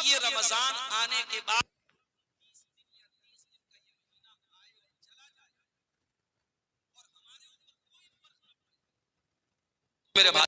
ये रमजान आने के बाद मेरे भाई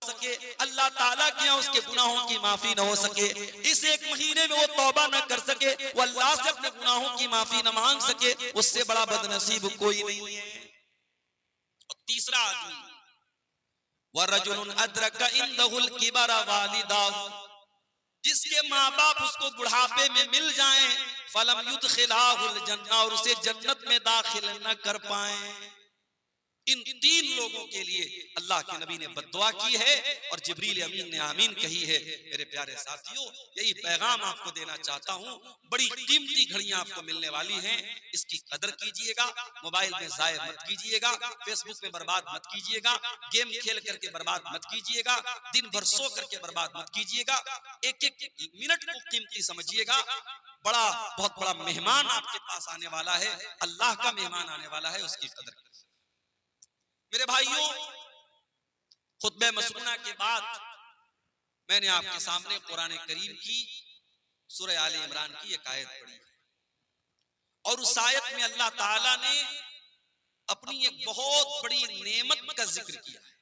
सके, अल्लाह ताला के यहाँ उसके गुनाहों की माफी न हो सके, इस एक महीने में वो तौबा न कर सके, वो अल्लाह से अपने गुनाहों की माफी न मांग सके, उससे बड़ा बदनसीब कोई नहीं है। और तीसरा आदमी वरजुलुन अदरका इंदहुल किबरा वालिदाहु, जिसके माँ बाप उसको बुढ़ापे में मिल जाएं, फलम युदखिलाहुल जन्नह, और उसे जन्नत में दाखिल न कर पाए। इन तीन लोगों के लिए अल्लाह के नबी ने बद्दुआ की है और जिब्रील अमीन ने आमीन कही है। मेरे प्यारे साथियों, यही पैगाम आपको देना चाहता हूँ। बड़ी कीमती घड़ियां आपको मिलने वाली हैं, इसकी कदर कीजिएगा। मोबाइल में जाया मत कीजिएगा, फेसबुक में बर्बाद मत कीजिएगा, गेम खेल करके बर्बाद मत कीजिएगा, दिन भर सो करके बर्बाद मत कीजिएगा। एक एक मिनट को कीमती समझिएगा। बहुत बड़ा मेहमान आपके पास आने वाला है, अल्लाह का मेहमान आने वाला है, उसकी कदर। मेरे भाइयों, खुतबे मसनूना के बाद मैंने आपके सामने कुरान करीम की सूरह आले इमरान की एक आयत पढ़ी, और उस आयत में अल्लाह ताला ने अपनी एक बहुत बड़ी नेमत का जिक्र किया है।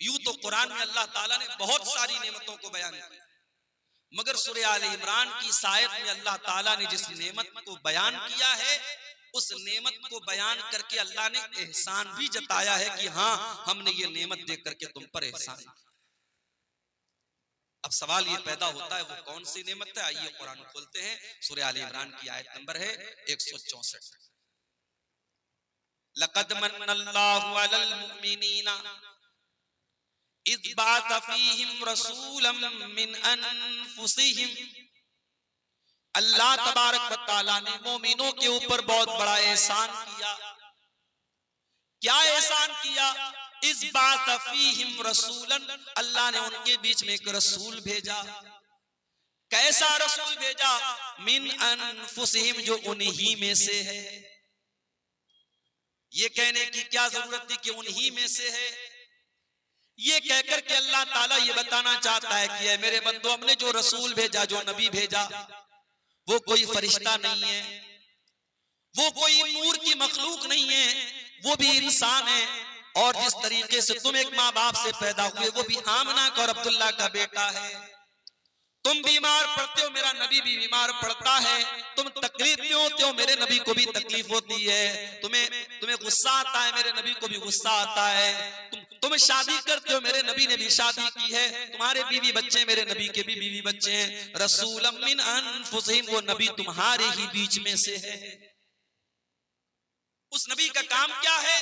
यूं तो कुरान में अल्लाह ताला ने बहुत सारी नेमतों को बयान किया, मगर सूरह आले इमरान की इस आयत में अल्लाह ताला ने जिस नेमत को बयान किया है, उस नेमत को बयान करके अल्लाह ने एहसान भी जताया है कि हाँ, हमने ये नेमत देख करके तुम पर एहसान किया। अब सवाल ये पैदा होता है, वो कौन सी नेमत है? आइए कुरान खोलते हैं, सूरह आले इमरान की आयत नंबर है 164। लक़द मन्नल्लाहु अलल मुमिनीना इज़ बअथ फ़ीहिम रसूलन मिन अनफुसिहिम, अल्लाह तबारक व तआला ने मोमिनों के ऊपर बहुत बड़ा एहसान किया। क्या एहसान किया? इस बात फीहिम रसूलन, अल्लाह ने उनके बीच में एक रसूल भेजा। कैसा रसूल भेजा? मिन अनफुसिहिम, जो उन्हीं में से है। ये कहने की क्या जरूरत थी कि उन्हीं में से है? ये कहकर के अल्लाह ताला ये बताना चाहता है कि ऐ मेरे बंदो, हमने जो रसूल भेजा, जो नबी भेजा, वो कोई फरिश्ता नहीं है, वो कोई नूर की मखलूक नहीं है, वो भी इंसान है। और जिस तरीके से तुम एक माँ बाप से पैदा हुए, वो भी आमना का और अब्दुल्ला का बेटा है। तुम बीमार पड़ते हो, मेरा नबी भी बीमार पड़ता है। तुम तकलीफ में होते हो, मेरे नबी को भी तकलीफ होती है। तुम्हें गुस्सा आता है, मेरे नबी को भी गुस्सा आता है। तुम शादी करते हो, मेरे नबी ने भी शादी की है। तुम्हारे बीवी बच्चे, मेरे नबी के भी बीवी बच्चे हैं। रसूलम मिन अनफुसिहिम, वो नबी तुम्हारे ही बीच में से है। उस नबी का काम क्या है?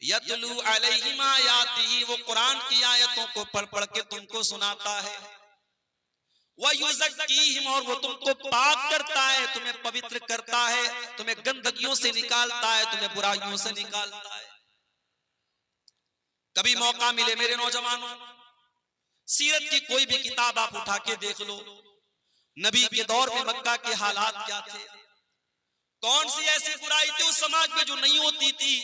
यतलू अलैहिम आयातिही, वो कुरान की आयतों को पढ़ पढ़ के तुमको सुनाता है। वयुज़क्कीहिम, और वो तुमको पाक करता है, तुम्हें पवित्र करता है, तुम्हें गंदगियों से निकालता है, तुम्हें बुराइयों से निकालता है। कभी मौका मिले मेरे नौजवानों, सीरत की कोई भी किताब आप उठा के देख लो, नबी के दौर में मक्का के हालात क्या थे, कौन सी ऐसी बुराई थी उस समाज में जो नहीं होती थी?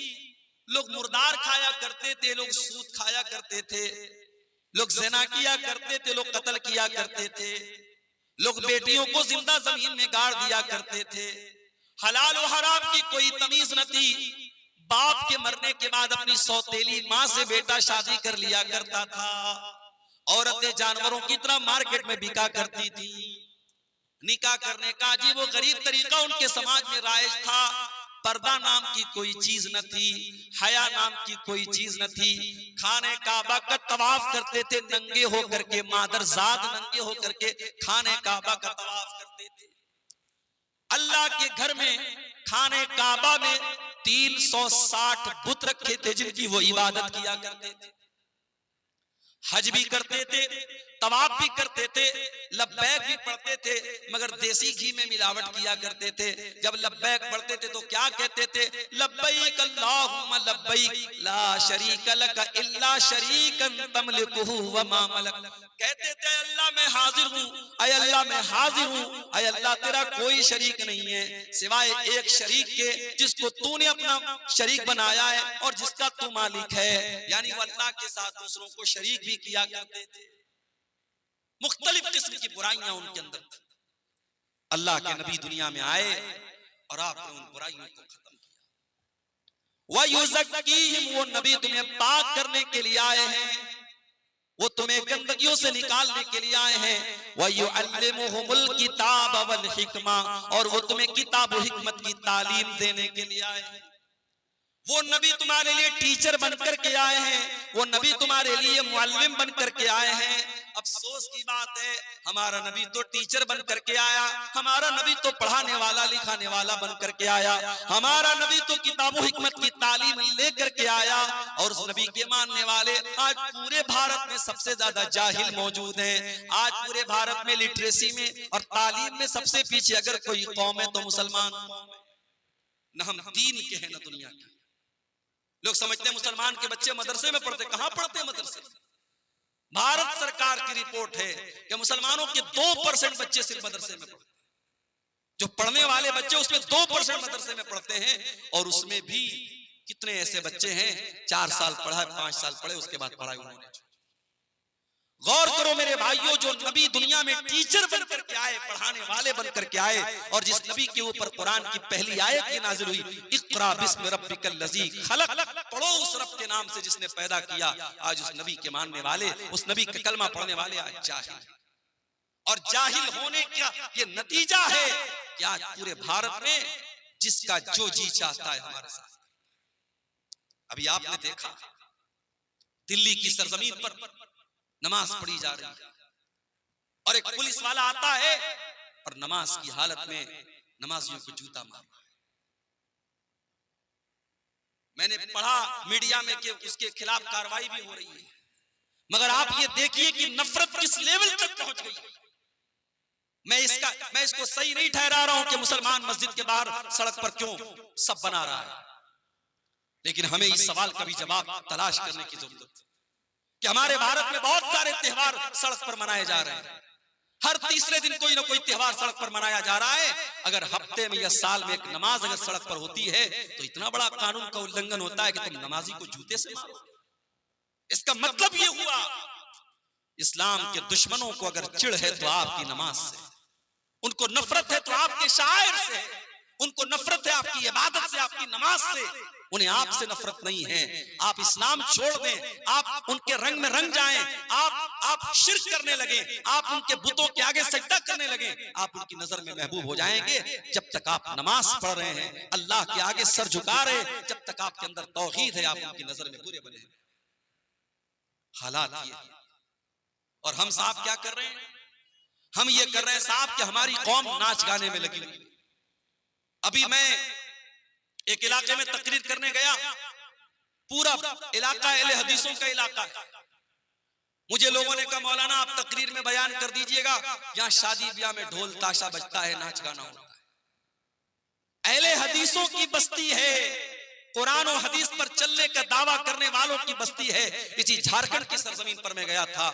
लोग मुर्दार खाया करते थे, लोग सूद खाया करते थे, लोग ज़िना किया करते थे, लोग कत्ल किया करते थे, लोग बेटियों को जिंदा जमीन में गाड़ दिया करते थे। हलाल और हराम की कोई तमीज न थी। बाप के मरने के बाद अपनी सौतेली माँ से बेटा शादी कर लिया करता था। औरतें जानवरों की तरह मार्केट में बिका करती थी। निकाह करने का अजीब व गरीब तरीका उनके समाज में राइज था। पर्दा नाम की कोई चीज न थी, हया नाम की कोई चीज न थी। खाने काबा का तवाफ करते थे नंगे होकर के, मादरजाद नंगे होकर के खाने काबा का तवाफ करते थे। अल्लाह के घर में खाने काबा में 360 बुत रखे थे जिनकी वो इबादत किया करते थे। हज भी करते थे, तवाफ भी करते थे, लब्बैक भी पढ़ते थे, मगर देसी घी में मिलावट किया करते थे। जब लब्बैक पढ़ते थे तो क्या कहते थे? लब्बैक अल्लाहुम्मा लब्बैक ला शरीक लक इल्ला शरीकन तमलिकुहु व मा मलक। कहते थे अल्लाह मैं हाजिर हूँ, अय अल्लाह मैं हाजिर हूँ, अय अल्लाह तेरा कोई शरीक नहीं है सिवाय एक शरीक के जिसको तूने अपना शरीक बनाया है और जिसका तू मालिक है। यानी वो अल्लाह के साथ दूसरों को शरीक भी किया करते थे। मुख्तलिफ किस्म की बुराइयां उनके अंदर थी। अल्लाह के नबी दुनिया में आए और आपने उन बुराइयों को खत्म किया। वयुज़क्कीहिम, वो नबी तुम्हें पाक करने के लिए आए हैं, वो तुम्हें गंदगियों से निकालने के लिए आए हैं। वयुअल्लिमुहुमुल किताब वल हिकमा, और वो तुम्हें किताब और हिकमत की तालीम देने के लिए आए हैं। वो नबी तुम्हारे लिए टीचर बनकर के आए हैं, वो नबी तुम्हारे लिए मुअल्लिम बनकर के आए हैं। अफसोस की बात है हमारा नबी तो टीचर बनकर के आया, हमारा नबी तो पढ़ाने वाला लिखाने वाला बनकर के आया, हमारा नबी तो किताबों हिकमत की तालीम लेकर के आया। और उस नबी के मानने वाले आज पूरे भारत में सबसे ज्यादा जाहिल मौजूद हैं। आज पूरे भारत में लिटरेसी में और तालीम में सबसे पीछे अगर कोई कौम है तो मुसलमान न। हम दीन के हैं न दुनिया के। लोग समझते हैं मुसलमान के बच्चे मदरसे में पढ़ते, कहां पढ़ते हैं मदरसे? भारत सरकार की रिपोर्ट है कि मुसलमानों के 2% बच्चे सिर्फ मदरसे में पढ़ते हैं। जो पढ़ने वाले बच्चे उसमें 2% मदरसे में पढ़ते हैं, और उसमें भी कितने ऐसे बच्चे हैं 4 साल पढ़ा, 5 साल पढ़े, उसके बाद पढ़ाई उन्होंने। गौर करो मेरे भाइयों, जो नबी दुनिया में टीचर बनकर के आए, पढ़ाने वाले बनकर के आए, और जिस नबी के ऊपर कुरान की पहली आयत की नाजिल हुई, इक़रा बिस्मि रब्बिकल लज़ी खलक़, पढ़ो उस रब के नाम से जिसने पैदा किया। आज उस नबी के मानने वाले, उस नबी का कलमा पढ़ने वाले आज जाहिल, और जाहिल होने का ये नतीजा है कि आज पूरे भारत में जिसका जो जी चाहता है हमारे साथ। अभी आपने देखा दिल्ली की सरजमीन पर नमाज पढ़ी जा रही है, और एक पुलिस वाला आता है और नमाज की हालत में नमाजियों को जूता मार रहा है। मैंने पढ़ा मीडिया में कि उसके खिलाफ कार्रवाई भी हो रही है, मगर आप ये देखिए कि नफरत किस लेवल तक पहुंच गई। मैं इसको सही नहीं ठहरा रहा हूं कि मुसलमान मस्जिद के बाहर सड़क पर क्यों सब बना रहा है, लेकिन हमें इस सवाल का भी जवाब तलाश करने की जरूरत है कि हमारे भारत में बहुत सारे त्योहार सड़क पर मनाए जा रहे हैं। हर तीसरे दिन कोई ना कोई त्योहार सड़क पर मनाया जा रहा है। अगर हफ्ते में या साल में एक नमाज अगर सड़क पर होती है तो इतना बड़ा कानून का उल्लंघन होता है कि तुम नमाजी को जूते से मारो। इसका मतलब ये हुआ इस्लाम के दुश्मनों को अगर चिढ़ है तो आपकी नमाज से, उनको नफरत है तो आपके शायर से, उनको नफरत है आपकी इबादत से, आपकी नमाज से, उन्हें आपसे नफरत नहीं है। आप इस्लाम छोड़ दें, आप उनके रंग में रंग जाएं, आप शिर्क करने लगे, आप उनके बुतों के आगे सजदा करने लगे, आप उनकी नजर में महबूब हो जाएंगे। जब तक आप नमाज पढ़ रहे हैं, अल्लाह के आगे सर झुका रहे हैं, जब तक आपके अंदर तौहीद है, आप उनकी नजर में बुरे बने। हालात ये, और हम साहब क्या कर रहे हैं? हम ये कर रहे हैं साहब कि हमारी कौम नाच गाने में लगी हुई। अभी मैं एक इलाके में तकरीर करने गया, पूरा इलाका अहले हदीसों का इलाका है। मुझे लोगों ने कहा मौलाना आप तकरीर में बयान कर दीजिएगा, यहाँ शादी ब्याह में ढोल ताशा बजता है, नाच गाना होता है। अहले हदीसों की बस्ती है, कुरान और हदीस पर चलने का दावा करने वालों की बस्ती है। इसी झारखंड की सरजमीन पर मैं गया था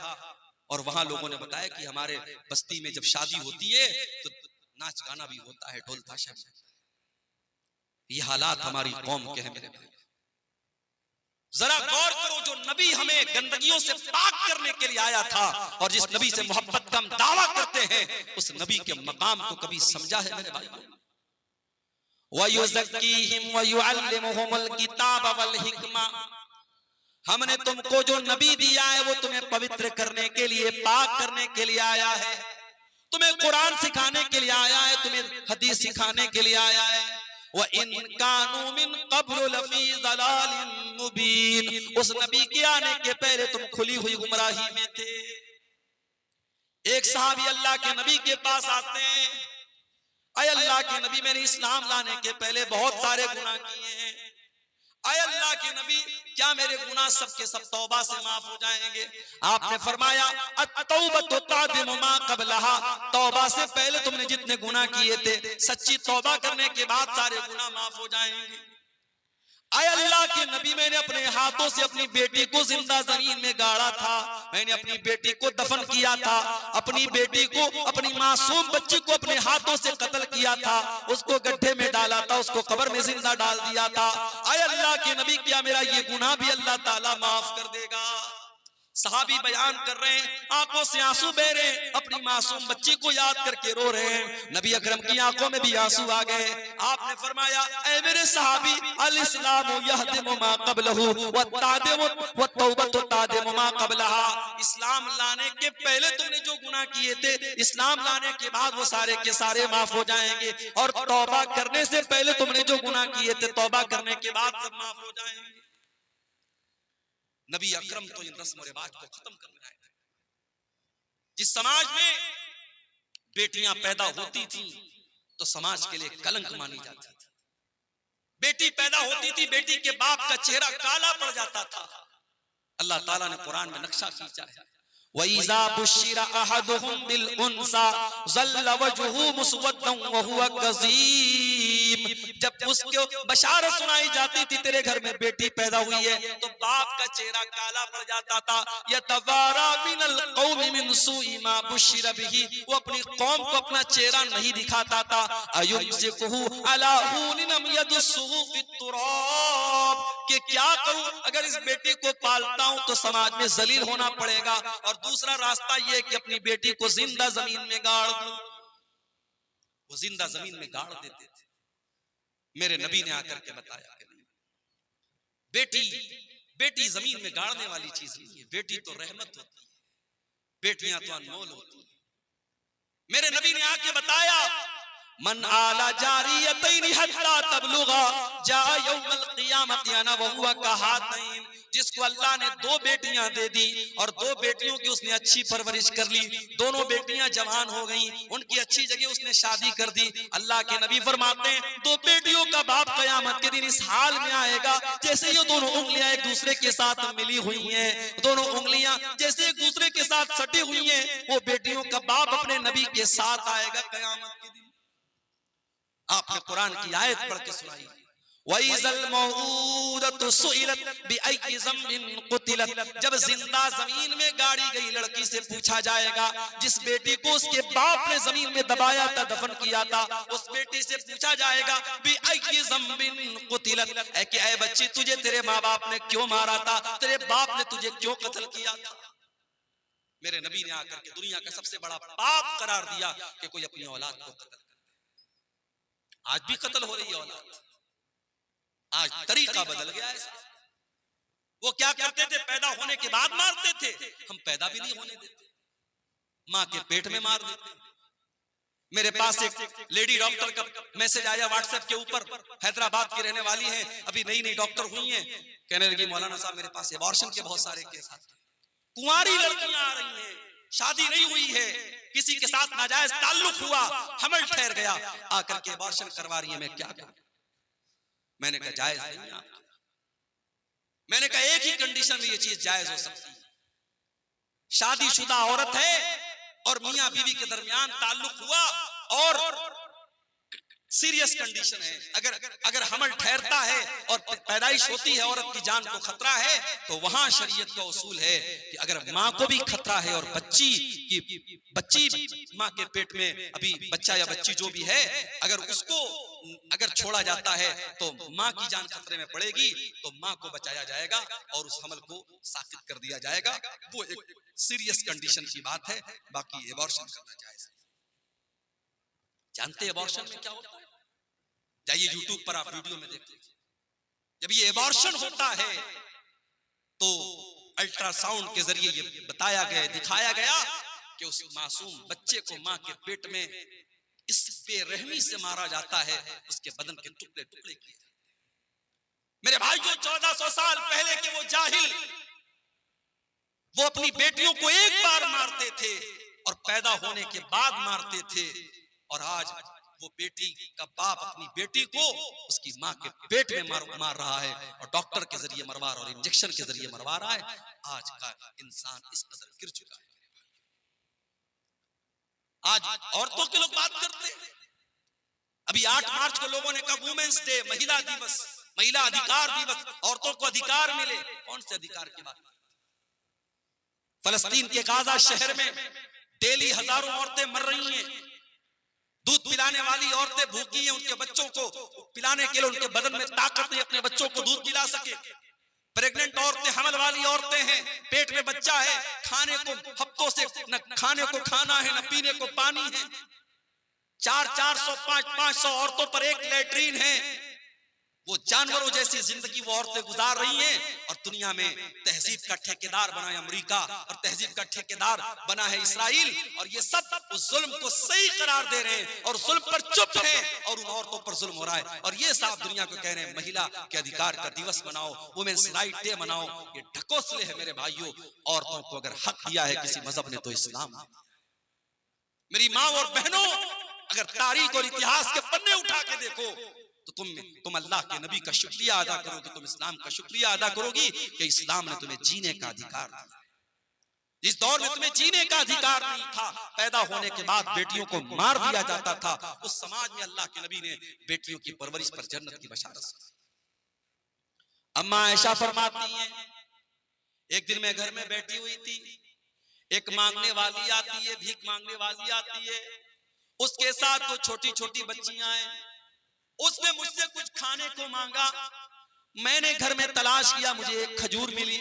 और वहां लोगों ने बताया कि हमारे बस्ती में जब शादी होती है तो नाच गाना भी होता है, ढोल ताशा भी। ये हालात हमारी कौम के हैं मेरे भाई। जरा गौर करो, जो नबी हमें गंदगियों से पाक करने के लिए आया था और जिस नबी से मोहब्बत का हम दावा करते हैं, उस नबी के मकाम को कभी समझा है मेरे भाई? वयुज़क्कीहिम वयुअल्लिमुहुमुल किताब वल हिकमा, हमने तुमको जो नबी दिया है वो तुम्हें पवित्र करने के लिए, पाक करने के लिए आया है, तुम्हें कुरान सिखाने के लिए आया है, तुम्हें हदीस सिखाने के लिए आया है। व इन कानू मिन क़ब्ल लफ़ी ज़लालिन मुबीन, उस नबी के आने के पहले तुम खुली हुई गुमराही में थे। एक सहाबी अल्लाह के नबी के पास आते हैं, अय अल्लाह के नबी, मैंने इस्लाम लाने के पहले बहुत सारे गुनाह किए हैं, अय अल्लाह के नबी, क्या मेरे गुनाह सब के सब तौबा से माफ हो जाएंगे? आपने फरमाया अत-तौबतु तादिमु मा क़ब्लहा, तौबा से पहले तुमने जितने गुनाह किए थे, सच्ची तौबा करने के बाद सारे गुनाह माफ हो जाएंगे। अय अल्लाह के नबी, मैंने अपने हाथों से अपनी बेटी को जिंदा जमीन में गाड़ा था, मैंने अपनी बेटी को दफन किया था, अपनी बेटी को, अपनी मासूम बच्ची को अपने हाथों से कत्ल किया था, उसको गड्ढे में डाला था, उसको कब्र में जिंदा डाल दिया था। अय अल्लाह के नबी, क्या मेरा ये गुनाह भी अल्लाह ताला माफ कर देगा? सहाबी बयान कर रहे हैं, आंखों से आंसू बह रहे हैं, अपनी मासूम बच्ची को याद करके रो रहे हैं। नबी अकरम की आंखों में भी आंसू आ गए। आपने फरमाया, ऐ मेरे सहाबी, अल इस्लामु यहदिमु मा क़ब्लहु व तादिमु व तौबतु तादिमु मा क़ब्लहा, इस्लाम लाने के पहले तुमने जो गुनाह किए थे, इस्लाम लाने के बाद वो सारे के सारे माफ हो जाएंगे, और तौबा करने से पहले तुमने जो गुनाह किए थे, तौबा करने के बाद सब माफ हो जाएंगे। नबी अकरम तो इन रस्म और रिवाज को खत्म करने आए थे। जिस समाज में बेटियां पैदा होती थी तो समाज के लिए कलंक मानी जाती थी। बेटी पैदा होती थी, बेटी के बाप का चेहरा काला पड़ जाता था। अल्लाह ताला ने कुरान में नक्शा खींचा है, वइज़ा बुश्शिरा अहदुहुम बिल उन्सा ज़ल्ल वजहु मुस्वद्दन व हुवा कज़ीम, जब उसको बशारत सुनाई जाती थी तेरे घर में बेटी पैदा हुई है, तो बाप का चेहरा काला पड़ जाता था। यतवारा मिनल कौमि मिन सूइ मा बुश्शिरा बिही, वो अपनी कौम को अपना चेहरा नहीं दिखाता था। अयुमसिकुहु अला हूनिन अम यदुस्सुहु फित्तुराब, कि क्या करूं, अगर इस बेटी को पालता हूं तो समाज में जलील होना पड़ेगा, और दूसरा रास्ता यह कि अपनी बेटी को जिंदा जमीन में गाड़ दूं। वो जिंदा जमीन में गाड़ देते थे। मेरे नबी ने आकर के बताया कि बेटी जमीन में गाड़ने वाली चीज नहीं है, बेटी तो रहमत होती है, बेटियां तो अनमोल होती है। मेरे नबी ने आके बताया, मन आला जारियतैन हत्ता तबलुगा जा यौमल क़ियामत अना व हुवा कहातैन, जिसको अल्लाह ने दो बेटियां दे दी और दो बेटियों की उसने अच्छी परवरिश कर ली, दोनों बेटियां जवान हो गईं, उनकी अच्छी जगह उसने शादी कर दी। अल्लाह के नबी फरमाते हैं, दो बेटियों का बाप क़यामत के दिन इस हाल में आएगा जैसे ये दोनों उंगलियां एक दूसरे के साथ मिली हुई हैं, दोनों उंगलियां जैसे एक दूसरे के साथ सटी हुई हैं। वो बेटियों का बाप अपने नबी के साथ आएगा क़यामत के दिन। आपने कुरान की आयत पढ़ के सुनाई, वइज़ल मौऊदतु सुइलत बिअय्यि ज़म्बिन क़ुतिलत, जब जिंदा जमीन में गाड़ी गई लड़की से पूछा जाएगा, जिस बेटी को उसके बाप ने जमीन में दबाया था, दफन किया था, उस बेटी से पूछा जाएगा बिअय्यि ज़म्बिन क़ुतिलत, ऐ कि ऐ बच्ची, तुझे तेरे माँ बाप ने क्यों मारा था, तेरे बाप ने तुझे क्यों कत्ल किया था? मेरे नबी ने आकर के दुनिया का सबसे बड़ा पाप करार दिया कि कोई अपनी औलाद को कत्ल। आज भी कत्ल हो रही है औलाद, आज तरीका बदल गया है। वो क्या करते थे, पैदा होने के बाद मारते थे, हम पैदा भी नहीं होने देते, माँ के पेट में मार देते। मेरे पास एक लेडी डॉक्टर का मैसेज आया व्हाट्सएप के ऊपर, हैदराबाद की रहने वाली है, अभी नई नई डॉक्टर हुई हैं, कहने लगी मौलाना साहब मेरे पास एबॉर्शन के बहुत सारे केस आते हैं, कुंवारी लड़कियां आ रही हैं, शादी नहीं हुई है, किसी के साथ नाजायज ताल्लुक हुआ, हमल ठहर गया, आकर के एबॉर्शन करवा रही है, मैं क्या करूं? मैंने कहा जायज नहीं है। मैंने कहा एक ही कंडीशन में ये चीज जायज हो सकती है, शादीशुदा औरत है और मियां बीवी के दरमियान ताल्लुक हुआ और सीरियस कंडीशन है, अगर हमल ठहरता है और पैदाइश होती है, औरत की जान को खतरा है, तो वहां शरीयत का उसूल है कि अगर माँ को भी खतरा है और बच्ची माँ के पेट में अभी बच्चा या बच्ची जो भी है, अगर उसको अगर छोड़ा जाता है तो माँ की जान खतरे में पड़ेगी, तो माँ को बचाया जाएगा और उस हमल को साकित कर दिया जाएगा। वो एक सीरियस कंडीशन की बात है। बाकी एबॉर्शन करना जायज है। जानते हैं एबॉर्शन में क्या होता है? जाइए यूट्यूब पर आप वीडियो में देख लीजिए। जब ये एबॉर्शन होता है तो अल्ट्रासाउंड के जरिए ये बताया गया, दिखाया गया कि उस मासूम बच्चे को मां के पेट में इस बेरहमी से मारा जाता है, उसके बदन के टुकड़े टुकड़े किए जाते हैं। मेरे भाइयों, 1400 साल पहले के वो जाहिल, वो अपनी बेटियों को एक बार मारते थे और पैदा होने के बाद मारते थे, और आज वो बेटी का बाप अपनी बेटी को उसकी मां के पेट में मार रहा है और डॉक्टर के जरिए मरवा रहा है और इंजेक्शन के जरिए मरवा रहा है। आज का इंसान इस कदर गिर चुका है। आज औरतों के लोग बात करते हैं। अभी 8 मार्च को लोगों ने कहा वुमेन्स डे, महिला दिवस, महिला अधिकार दिवस, औरतों को अधिकार मिले। कौन से अधिकार की बात? फलस्तीन के गाजा शहर में डेली हजारों औरतें मर रही हैं। दूध पिलाने वाली औरतें भूखी हैं, उनके बच्चों को पिलाने के लिए उनके बदन में ताकत नहीं, अपने बच्चों को दूध पिला सके। प्रेग्नेंट औरतें, हमल वाली औरतें हैं, पेट में बच्चा है, खाने को हफ्तों से न खाने को खाना है, न पीने को पानी है। 400-400, 500 औरतों पर एक लैट्रीन है। वो जानवरों जैसी जिंदगी वो औरतें गुजार रही हैं, और दुनिया में तहजीब का ठेकेदार बना है अमेरिका, और तहजीब का ठेकेदार बना है इसराइल, और ये सब उस जुल्म को सही करार दे रहे हैं और जुल्म पर चुप हैं, और उन औरतों पर जुल्म हो रहा है। और ये साफ दुनिया को कह रहे हैं महिला के अधिकार का दिवस मनाओ, वुमेन्स राइट डे मनाओ। ये ढकोसले है मेरे भाइयों। औरतों को अगर हक दिया है किसी मजहब ने तो इस्लाम। मेरी माँ और बहनों, अगर तारीख और इतिहास के पन्ने उठा के देखो तो तुम अल्लाह के नबी का शुक्रिया अदा करोगे, तुम इस्लाम का शुक्रिया अदा करोगी कि इस्लाम ने तुम्हें जीने का अधिकार दिया। जिस दौर में तुम्हें जीने का अधिकार नहीं था, पैदा होने के बाद बेटियों को मार दिया जाता था, उस समाज में अल्लाह के नबी ने बेटियों की परवरिश पर जन्नत की बशारत। अम्मा आयशा फरमाती हैं, एक दिन मैं घर में बैठी हुई थी, एक मांगने वाली आती है, भीख मांगने वाली आती है, उसके साथ 2 छोटी छोटी बच्चियां हैं। उसने मुझसे कुछ खाने को मांगा। मैंने घर में तलाश किया, मुझे एक खजूर मिली।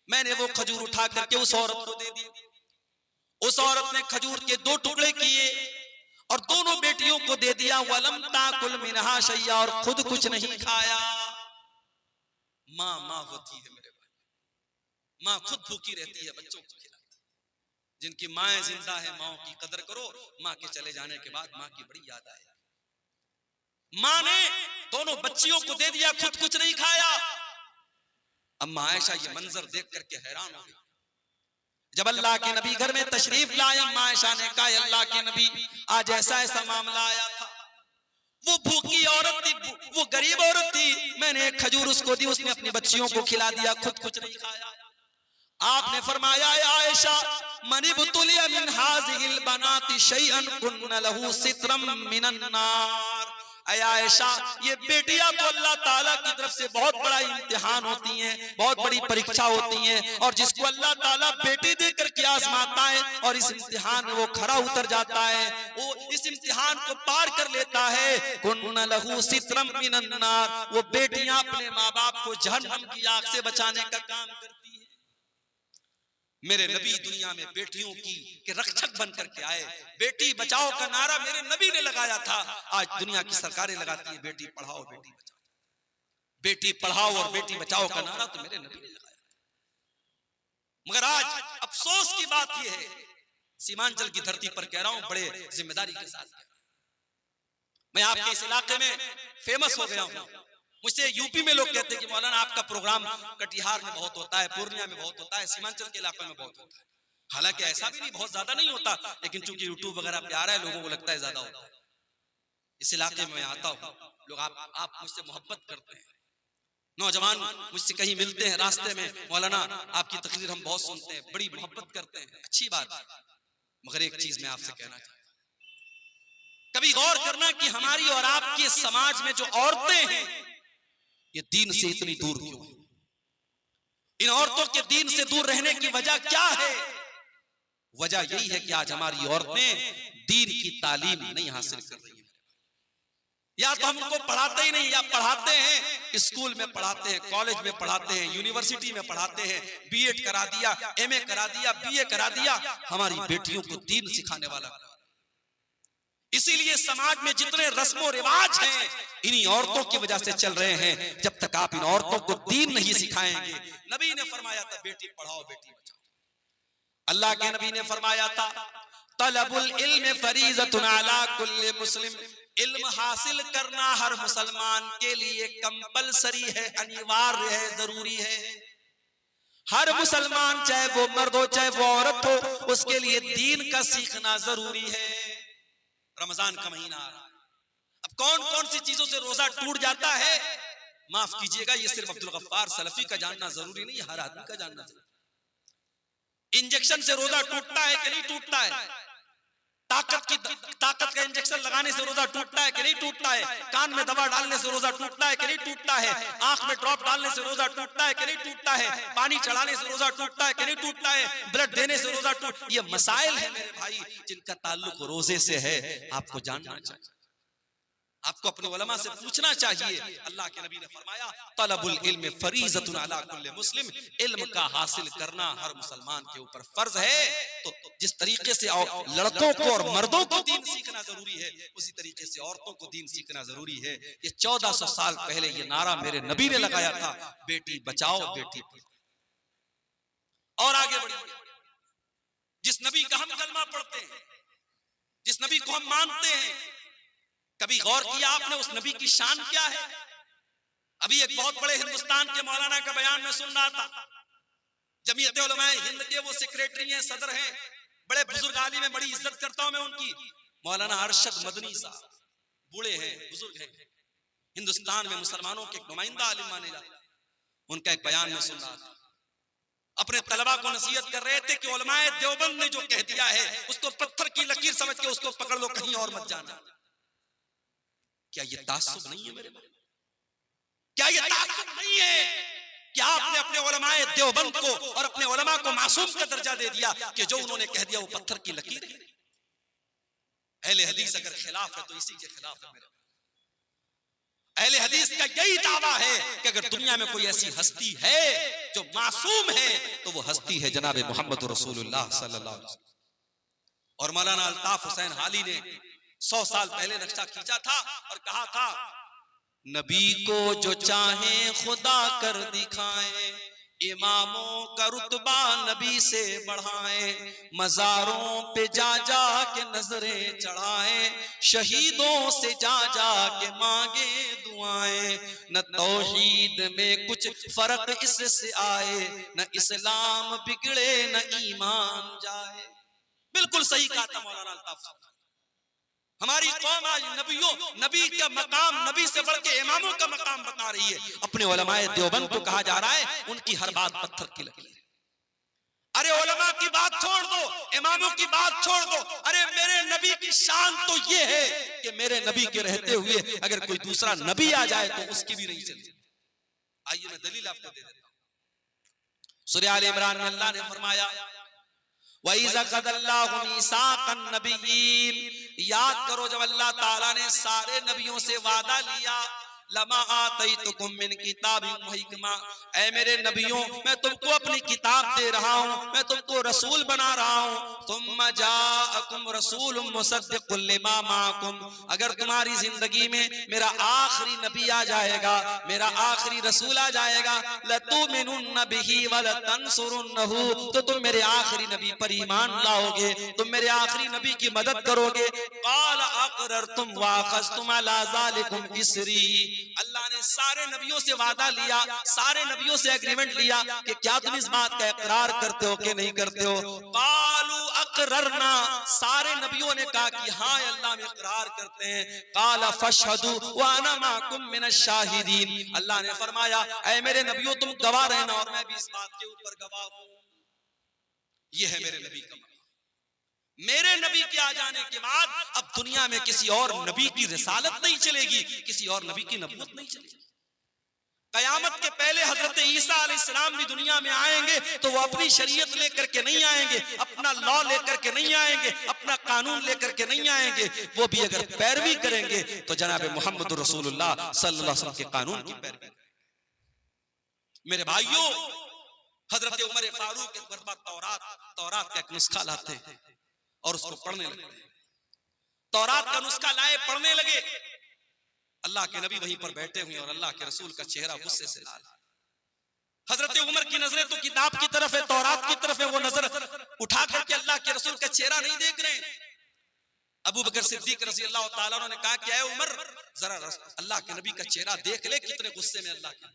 मैंने वो खजूर उठा करके उस औरत को दे दी। उस औरत ने खजूर के 2 टुकड़े किए और दोनों बेटियों को दे दिया। वलम ताकुल मिनहा शैया, और खुद कुछ नहीं खाया। माँ होती है मेरे भाई, माँ खुद भूखी रहती है, बच्चों को खिलाती है। जिनकी माएं जिंदा है, माओ की कदर करो। माँ के चले जाने के बाद माँ की बड़ी याद आए। माँ ने दोनों बच्चियों को दे दिया, खुद कुछ नहीं खाया। अम्मा आयशा ये मंजर देख करके हैरान हो गई। जब अल्लाह के नबी घर में तशरीफ लाए, अम्मा आयशा ने कहा, अल्लाह के नबी, आज ऐसा ऐसा मामला आया था। वो भूखी औरत थी, वो गरीब औरत थी। मैंने एक खजूर उसको दी, उसने अपनी बच्चियों को खिला दिया, खुद कुछ नहीं खाया। आपने फरमाया, आयशा, मनी बुतुलिया मिन हाज़िहिल बनाती शैअन कुन्न लहू सित्रम मिनन नार। आयशा, ये बेटियां तो अल्लाह ताला की तरफ से बहुत बड़ा इम्तिहान होती हैं, बहुत बड़ी परीक्षा होती हैं, और जिसको अल्लाह ताला बेटी देकर के आजमाता है और इस इम्तिहान में वो खरा उतर जाता है, वो इस इम्तिहान को पार कर लेता है, कुन्न लहू सित्रम मिनन नार। वो बेटियां अपने माँ बाप को जहन्नम की आग से बचाने का काम करती है। मेरे नबी दुनिया में बेटियों की के रक्षक बन करके आए। बेटी बचाओ का नारा मेरे नबी ने लगाया था। आज दुनिया की सरकारें लगाती है बेटी पढ़ाओ बेटी बचाओ, बेटी पढ़ाओ और बेटी बचाओ का नारा तो मेरे नबी ने लगाया। मगर आज अफसोस की बात यह है, सीमांचल की धरती पर कह रहा हूं, बड़े जिम्मेदारी के साथ, मैं आपके इस इलाके में फेमस हो गया हूं। मुझसे यूपी में लोग कहते हैं कि मौलाना आपका प्रोग्राम कटिहार में बहुत होता है, पूर्णिया में बहुत होता है, सीमांचल के इलाकों में बहुत होता है। हालांकि ऐसा भी नहीं, बहुत ज्यादा नहीं होता, लेकिन चूंकि यूट्यूब वगैरह पे आ रहा है, लोगों को लगता है ज्यादा होता है। इस इलाके में मैं आता हूँ, लोग आप मुझसे मोहब्बत करते हैं। नौजवान मुझसे कहीं मिलते हैं रास्ते में, मौलाना आपकी तकरीर हम बहुत सुनते हैं, बड़ी मोहब्बत करते हैं, अच्छी बात है। मगर एक चीज मैं आपसे कहना चाहता हूं, कभी गौर करना कि हमारी और आपके समाज में जो औरतें हैं, ये दीन से इतनी दूर क्यों है? इन औरतों के दीन से दूर रहने की वजह क्या है? वजह यही है कि आज हमारी औरतें दीन की तालीम नहीं हासिल कर रही हैं। या तो हम उनको पढ़ाते ही नहीं, या पढ़ाते हैं स्कूल में पढ़ाते हैं, कॉलेज में पढ़ाते हैं, यूनिवर्सिटी में पढ़ाते हैं, बीएड करा दिया, एमए करा दिया, बीए करा दिया, हमारी बेटियों को दीन सिखाने वाला। इसीलिए समाज में जितने रस्मों रिवाज हैं इन्हीं औरतों की वजह से चल रहे हैं। जब तक आप इन औरतों को दीन नहीं सिखाएंगे, नबी ने फरमाया था बेटी पढ़ाओ बेटी बचाओ। अल्लाह के नबी ने फरमाया था तलबुल इल्म फरीज़तुन अला कुल्li मुस्लिम, इल्म हासिल करना हर मुसलमान के लिए कंपलसरी है, अनिवार्य है, जरूरी है। हर मुसलमान चाहे वो मर्द हो चाहे वो औरत हो, उसके लिए दीन का सीखना जरूरी है। रमजान का महीना आ रहा है, अब कौन कौन सी चीजों से रोजा टूट जाता है, माफ कीजिएगा, ये सिर्फ अब्दुल गफ्फार सलफी का जानना जरूरी नहीं, हर आदमी का जानना जरूरी। इंजेक्शन से रोजा टूटता है कि नहीं टूटता है? ताकत का इंजेक्शन लगाने से रोजा टूटता है कि नहीं टूटता है? कान में दवा डालने से रोजा टूटता है कि नहीं टूटता है? आंख में ड्रॉप डालने से रोजा टूटता है कि नहीं टूटता है? पानी चढ़ाने से रोजा टूटता है कि नहीं टूटता है? ब्लड देने से रोजा टूट, ये मसाइल है मेरे भाई जिनका ताल्लुक रोजे से है, आपको जानना चाहिए, आपको अपने उलमा से पूछना चाहिए। अल्लाह के नबी ने फरमाया तलबुल इल्म फरीज़तुन अला कुल्li मुस्लिम, इल्म का हासिल करना हर मुसलमान के ऊपर फर्ज है। तो जिस तरीके से लड़कों को और मर्दों को दीन सीखना जरूरी है, उसी तरीके से औरतों को दीन सीखना जरूरी है। ये 1400 साल पहले ये नारा मेरे नबी ने लगाया था, बेटी बचाओ बेटी पढ़ाओ। और आगे बढ़िए, जिस नबी का हम कलमा पढ़ते हैं, जिस नबी को हम मानते हैं, कभी गौर किया आपने उस नबी की शान क्या है? अभी एक बहुत बड़े हिंदुस्तान के मौलाना का बयान में सुन रहा था, जमीयत उलमा हिंद के वो सेक्रेटरी हैं, सदर हैं, बड़े बुजुर्ग आलिम हैं, बड़ी इज्जत करता हूं मैं उनकी, मौलाना अरशद मदनी साहब, बूढ़े हैं, बुजुर्ग हैं, हिंदुस्तान में मुसलमानों के नुमाइंदा आलिम माने जाते हैं। उनका एक बयान में सुन रहा था, अपने तलबा को नसीहत कर रहे थे कि उलमाए देवबंद ने जो कह दिया है उसको पत्थर की लकीर समझ के उसको पकड़ लो, कहीं और मत जाना। क्या ये तासुब नहीं है मेरे भाई? क्या ये तासुब नहीं है कि आपने अपने उलमाए देवबंद को और अपने उलमा को मासूम का दर्जा दे दिया कि जो उन्होंने कह दिया वो पत्थर की लकीर है? अहले हदीस अगर खिलाफ है तो इसी के खिलाफ है मेरे। अहले हदीस का यही दावा है कि अगर दुनिया में कोई ऐसी हस्ती है जो मासूम है तो वो हस्ती है जनाब मोहम्मद रसूलुल्लाह सल्लल्लाहु अलैहि वसल्लम। और मौलाना अल्ताफ हुसैन हाली ने 100 साल पहले नक्शा खींचा था और कहा था, नबी को जो चाहे खुदा कर दिखाए, इमामों का रुतबा नबी से बढ़ाए, मज़ारों पे जा जा के नजरें चढ़ाए, शहीदों से जा जा के मांगे दुआएं, न तौहीद में कुछ फर्क इससे आए, न इस्लाम बिगड़े न ईमान जाए। बिल्कुल सही कहा था मौलाना अल्ताफ। हमारी कौम आज नबी का मकाम, नबी से बढ़ के इमामों का मकाम बता रही है। अपने उलमाए देवबंद को कहा जा रहा है उनकी हर बात पत्थर की लकीर है। अरे उलमा की बात छोड़ दो, इमामों की बात छोड़ दो, अरे मेरे नबी की शान तो ये है कि मेरे नबी के रहते हुए अगर कोई दूसरा नबी आ जाए तो उसकी भी नहीं चलती। आइए मैं दलील आपको दे देता हूं। सूरह आल इमरान में अल्लाह ने फरमाया याद करो जब अल्लाह ताला ने सारे नबियों से वादा लिया, लमा आतैतुकुम मिन किताबिन व हिकमा, ऐ मेरे नबियों मैं तुमको अपनी किताब दे रहा हूँ, मैं तुमको रसूल बना रहा हूँ। तुम्मा जाअकुम रसूलुम मुसद्दिकुल लिमा माअकुम, अगर तुम्हारी जिंदगी में मेरा आखिरी नबी आ जाएगा, मेरा आखिरी रसूल आ जाएगा, लतुमिनुन्न बिही व लतंसुरुन्नहु, तो तुम मेरे आखिरी नबी पर ईमान लाओगे, तुम मेरे आखिरी नबी की मदद करोगे। क़ाल अक़ररतुम व अख़ज़्तुम अला ज़ालिकुम इसरी, अल्लाह ने सारे नबियों से वादा लिया, सारे नबियों से एग्रीमेंट लिया कि क्या तुम इस बात का इकरार करते हो कि नहीं करते हो? कालू अकररना, सारे नबियों ने कहा कि हाँ अल्लाह में इकरार करते हैं। काला फशहदू व अना माकुम मिनश शाहिदीन, अल्लाह ने फरमाया ऐ मेरे नबियों तुम गवाह रहना और मैं भी इस बात के ऊपर गवाह हूं। यह है मेरे नबी का। मेरे नबी के आ जाने के बाद अब दुनिया में किसी और नबी की रिसालत नहीं चलेगी, किसी और नबी की नबूवत नहीं चलेगी। कयामत के पहले हजरत ईसा अलैहिस्सलाम भी दुनिया में आएंगे तो वो अपनी शरीयत लेकर के नहीं आएंगे, अपना लॉ लेकर के नहीं आएंगे, अपना कानून लेकर के नहीं आएंगे। वो भी अगर पैरवी करेंगे तो जनाब मोहम्मद रसूलुल्लाह सल्लल्लाहु अलैहि वसल्लम के कानून की पैरवी। मेरे भाइयों, हजरत उमर फारूक एक मरतबा तौरात का एक नुस्खा लाते और उसको पढ़ने लगे। तौरात का नुस्खा लाए, पढ़ने लगे। अल्लाह के नबी वहीं पर बैठे हुए और अल्लाह के रसूल का चेहरा गुस्से से लाल। हजरत उमर की नजरें तो किताब की तरफ है, तौरात की तरफ है, वो नजर उठा करके अल्लाह के रसूल का चेहरा नहीं देख रहे हैं। अबू बकर सिद्दीक रज़ी अल्लाह ताला अन्हु ने कहा कि ऐ उमर, जरा अल्लाह के नबी का चेहरा देख ले, कितने गुस्से में अल्लाह के।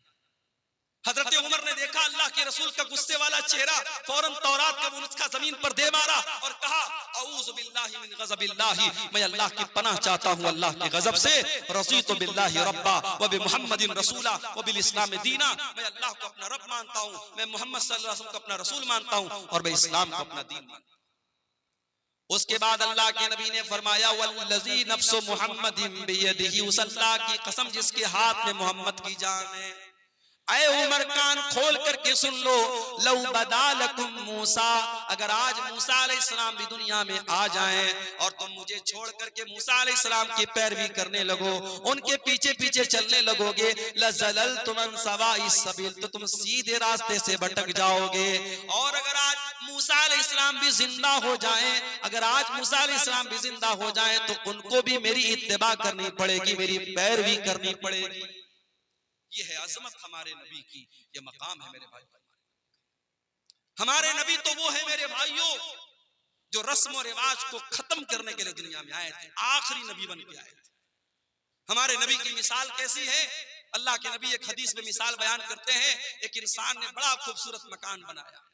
हजरत उमर ने देखा अल्लाह के रसूल का गुस्से वाला चेहरा, फौरन तौरात का वो नुस्खा जमीन पर दे मारा और कहा औज़ु बिल्लाहि मिन गज़बिल्लाहि, मैं अल्लाह की पनाह चाहता हूं अल्लाह के गजब से। रज़ीतु बिल्लाहि रब्बा व बि मुहम्मदिन रसूला व बिल इस्लाम दीना, मैं अल्लाह को अपना रब मानता हूं, मैं मोहम्मद सल्लल्लाहु अलैहि वसल्लम को अपना रसूल मानता हूं और मैं इस्लाम को अपना दीन मानता हूं। उसके बाद अल्लाह के नबी ने फरमाया वल्लज़ी नफ्सु मुहम्मदिन बियदिही, उस अल्लाह की कसम जिसके हाथ में मोहम्मद की जान है। ऐ उमर, कान खोल करके सुन लो, लौ बदालकुम मूसा, अगर आज मूसा अलैहिस्सलाम भी दुनिया में आ जाएं और तुम मुझे छोड़ करके मूसा अलैहिस्सलाम की पैरवी करने लगो, उनके पीछे पीछे चलने लगोगे, लज़ललतुम अन सवाइस सबील, तो तुम सीधे रास्ते से भटक जाओगे। और अगर आज मूसा अलैहिस्सलाम भी जिंदा हो जाएं, अगर आज मूसा अलैहिस्सलाम भी जिंदा हो जाएं तो उनको भी मेरी इत्तिबा करनी पड़ेगी, मेरी पैरवी करनी पड़ेगी। ये है अजमत हमारे नबी की, ये मकाम है मेरे भाई। हमारे नबी तो वो है मेरे भाइयों जो रस्म और रिवाज को खत्म करने के लिए दुनिया में आए थे, आखिरी नबी बन के आए थे। हमारे नबी की मिसाल कैसी है? अल्लाह के नबी एक हदीस में मिसाल बयान करते हैं, एक इंसान ने बड़ा खूबसूरत मकान बनाया,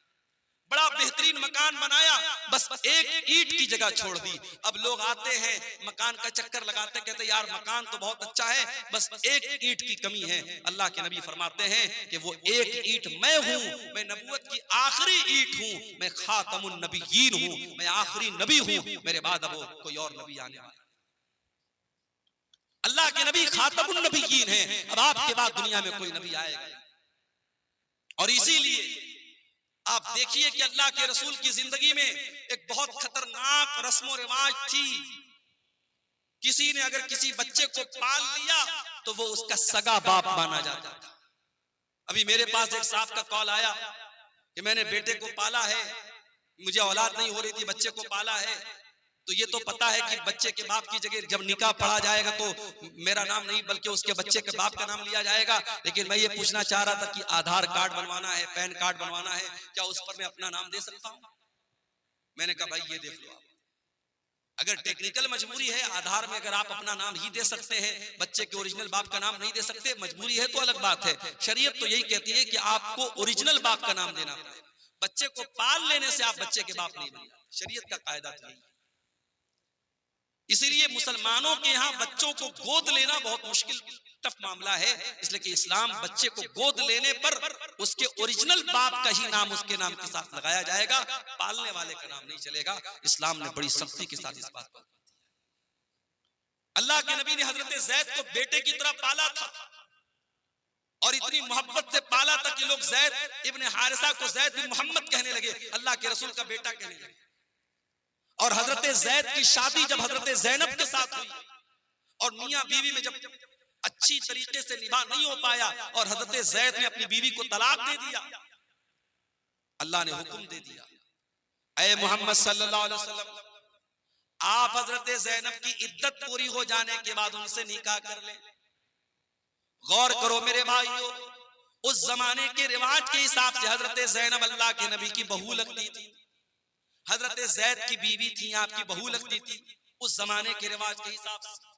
बड़ा बेहतरीन मकान बनाया, बस एक ईंट की जगह छोड़ दी। अब लोग आते हैं मकान का चक्कर लगाते, कहते यार मकान तो बहुत अच्छा है, बस एक ईंट की कमी है। अल्लाह के नबी फरमाते हैं कि वो एक ईंट मैं हूं, मैं नबूवत की आखिरी ईंट हूं, मैं खातमुन नबिय्यीन हूं, मैं आखिरी नबी हूं, मेरे बाद अब कोई और नबी आने वाला। अल्लाह के नबी खातमुन नबिय्यीन हैं, अब आपके बाद दुनिया में कोई नबी आएगा। और इसीलिए आप देखिए कि अल्लाह के रसूल की जिंदगी में एक बहुत खतरनाक रस्म और रिवाज थी। किसी ने अगर किसी बच्चे को पाल लिया तो वो उसका सगा बाप माना जाता था। अभी मेरे पास एक साहब का कॉल आया कि मैंने बेटे को पाला है, मुझे औलाद नहीं हो रही थी, बच्चे को पाला है, तो ये तो पता है कि बच्चे के बाप की जगह जब निकाह पढ़ा जाएगा तो मेरा नाम नहीं बल्कि उसके बच्चे के बाप का नाम लिया जाएगा। लेकिन मैं ये पूछना चाह रहा था कि आधार कार्ड बनवाना है, पैन कार्ड बनवाना है, क्या उस पर मैं अपना नाम दे सकता हूं? मैंने कहा भाई ये देख लो, आप अगर टेक्निकल मजबूरी है, आधार में अगर आप अपना नाम ही दे सकते हैं, बच्चे के ओरिजिनल बाप का नाम नहीं दे सकते, मजबूरी है तो अलग बात है। शरीयत तो यही कहती है कि आपको ओरिजिनल बाप का नाम देना पड़ेगा। बच्चे को पाल लेने से आप बच्चे के बाप नहीं बन जाते, शरीयत का कायदा तो यही। इसीलिए मुसलमानों के यहाँ बच्चों को गोद लेना बहुत मुश्किल टफ मामला है, इसलिए कि इस्लाम बच्चे को गोद लेने पर उसके ओरिजिनल बाप का ही नाम उसके नाम के साथ लगाया जाएगा, पालने वाले का नाम नहीं चलेगा। इस्लाम ने बड़ी सख्ती के साथ इस बात पर अल्लाह के नबी ने हजरत जैद को बेटे की तरह पाला था और इतनी मोहब्बत से पाला था कि लोग जैद इब्ने हारिसा को जैद बिन मोहम्मद कहने लगे, अल्लाह के रसूल का बेटा कहने लगे। और हजरत जैद की शादी जब हजरत जैनब के साथ हुई और मियां बीवी में जब अच्छी तरीके से निभा नहीं हो पाया और हजरत जैद ने अपनी बीवी को तलाक दे दिया, अल्लाह ने हुक्म दे दिया, ऐ मोहम्मद सल्लल्लाहु अलैहि वसल्लम, आप हजरत जैनब की इद्दत पूरी हो जाने के बाद उनसे निकाह कर लें। गौर करो मेरे भाइयों, उस जमाने के रिवाज के हिसाब से हजरत जैनब अल्लाह के नबी की बहू लगती थी, हजरत जैद की बीवी थी, आपकी बहू लगती थी उस जमाने के रिवाज के हिसाब से।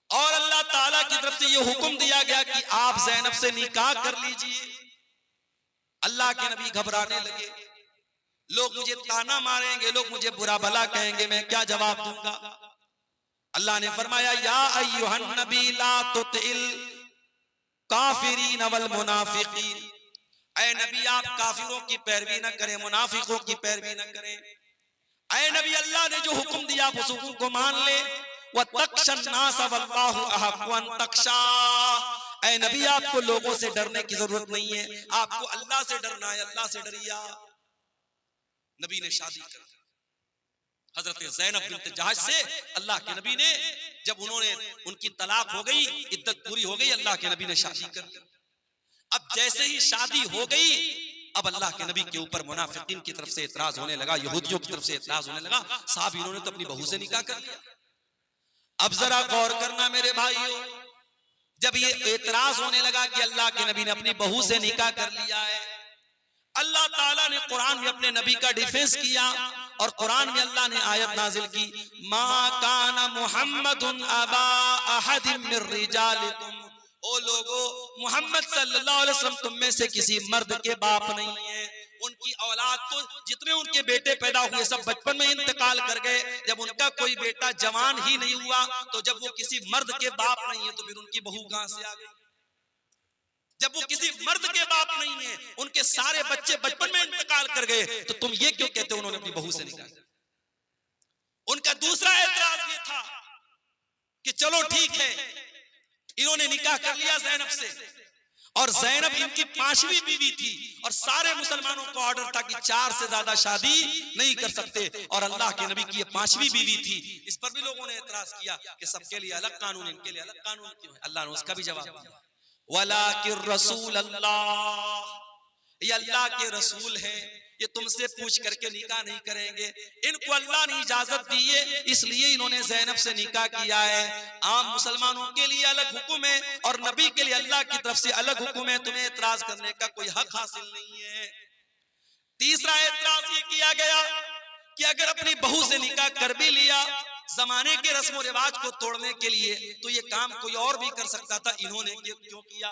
और अल्लाह ताला की तरफ से ये हुक्म दिया गया कि आप जैनब से निकाह कर लीजिए। अल्लाह के नबी घबराने लगे, लोग मुझे ताना मारेंगे, लोग मुझे बुरा भला कहेंगे, मैं क्या जवाब दूंगा? अल्लाह ने फरमाया या अय्युहन नबी ला तुतिल काफिरीन वल मुनाफिकीन, ऐ नबी आप काफिरों की पैरवी न करें, मुनाफिकों की पैरवी न करें। ऐ नबी अल्लाह ने जो हुक्म दिया आप उस हुक्म को मान ले। वतख्शन नास वल्लाहु अहक्कु अन तख्शा, ऐ नबी आपको लोगों से डरने की जरूरत नहीं है, आपको अल्लाह से डरना है, अल्लाह से डरिया। नबी ने शादी कर हजरत ज़ैनब बिन्त जहाज से। अल्लाह के नबी ने जब उन्होंने उनकी तलाक हो गई, इद्दत पूरी हो गई, अल्लाह के नबी ने शादी कर ली। अब जैसे ही शादी हो गई, अब अल्लाह के नबी के ऊपर मुनाफिकीन की तरफ से इतराज होने लगा, यहूदियों की तरफ से इतराज होने लगा, साहब इन्होंने तो अपनी बहू से निकाह कर लिया। अब जरा गौर करना मेरे भाइयों, जब ये एतराज होने लगा कि अल्लाह के नबी ने अपनी बहू से निकाह कर लिया है, अल्लाह ताला ने कुरान में अपने नबी का डिफेंस किया और कुरान में अल्लाह ने आयत नाजिल की, मा काना मुहम्मदुन अबा अहदिम मिर रिजालिकुम, ओ लोगो मोहम्मद सल्लल्लाहु अलैहि वसल्लम तुम में से किसी मर्द के बाप नहीं है। उनकी औलाद तो जितने उनके बेटे पैदा हुए सब बचपन में इंतकाल कर गए। जब उनका कोई बेटा जवान ही नहीं हुआ, तो जब वो किसी मर्द के बाप नहीं है तो फिर उनकी बहू कहां से आ गई? जब वो किसी मर्द के बाप नहीं है, उनके सारे बच्चे बचपन में इंतकाल कर गए, तो तुम ये क्यों कहते हो उन्होंने अपनी बहू से निकाह? उनका दूसरा एतराज ये था कि चलो ठीक है, इन्होंने निकाह कर लिया ज़ैनब से, और ज़ैनब इनकी 5वीं बीवी थी, और सारे मुसलमानों को ऑर्डर था कि 4 से ज्यादा शादी नहीं कर सकते, और अल्लाह के नबी की ये 5वीं बीवी थी। इस पर भी लोगों ने एतराज किया कि सबके लिए अलग कानून, इनके लिए अलग कानून क्यों है? अल्लाह ने उसका भी जवाब दिया, वलाकिर रसूल अल्लाह, ये अल्लाह के रसूल हैं, ये तुमसे पूछ करके निकाह नहीं करेंगे। इनको अल्लाह ने इजाजत दी है, इसलिए इन्होंने ज़ैनब से निकाह किया है। आम मुसलमानों के लिए अलग हुक्म है और नबी के लिए अल्लाह की तरफ से अलग हुक्म है, तुम्हें एतराज करने का कोई हक हासिल नहीं है। तीसरा एतराज ये किया गया कि अगर अपनी बहू से निकाह कर भी लिया जमाने के रस्म रिवाज को तोड़ने के लिए, तो ये काम कोई और भी कर सकता था, इन्होंने क्यों किया?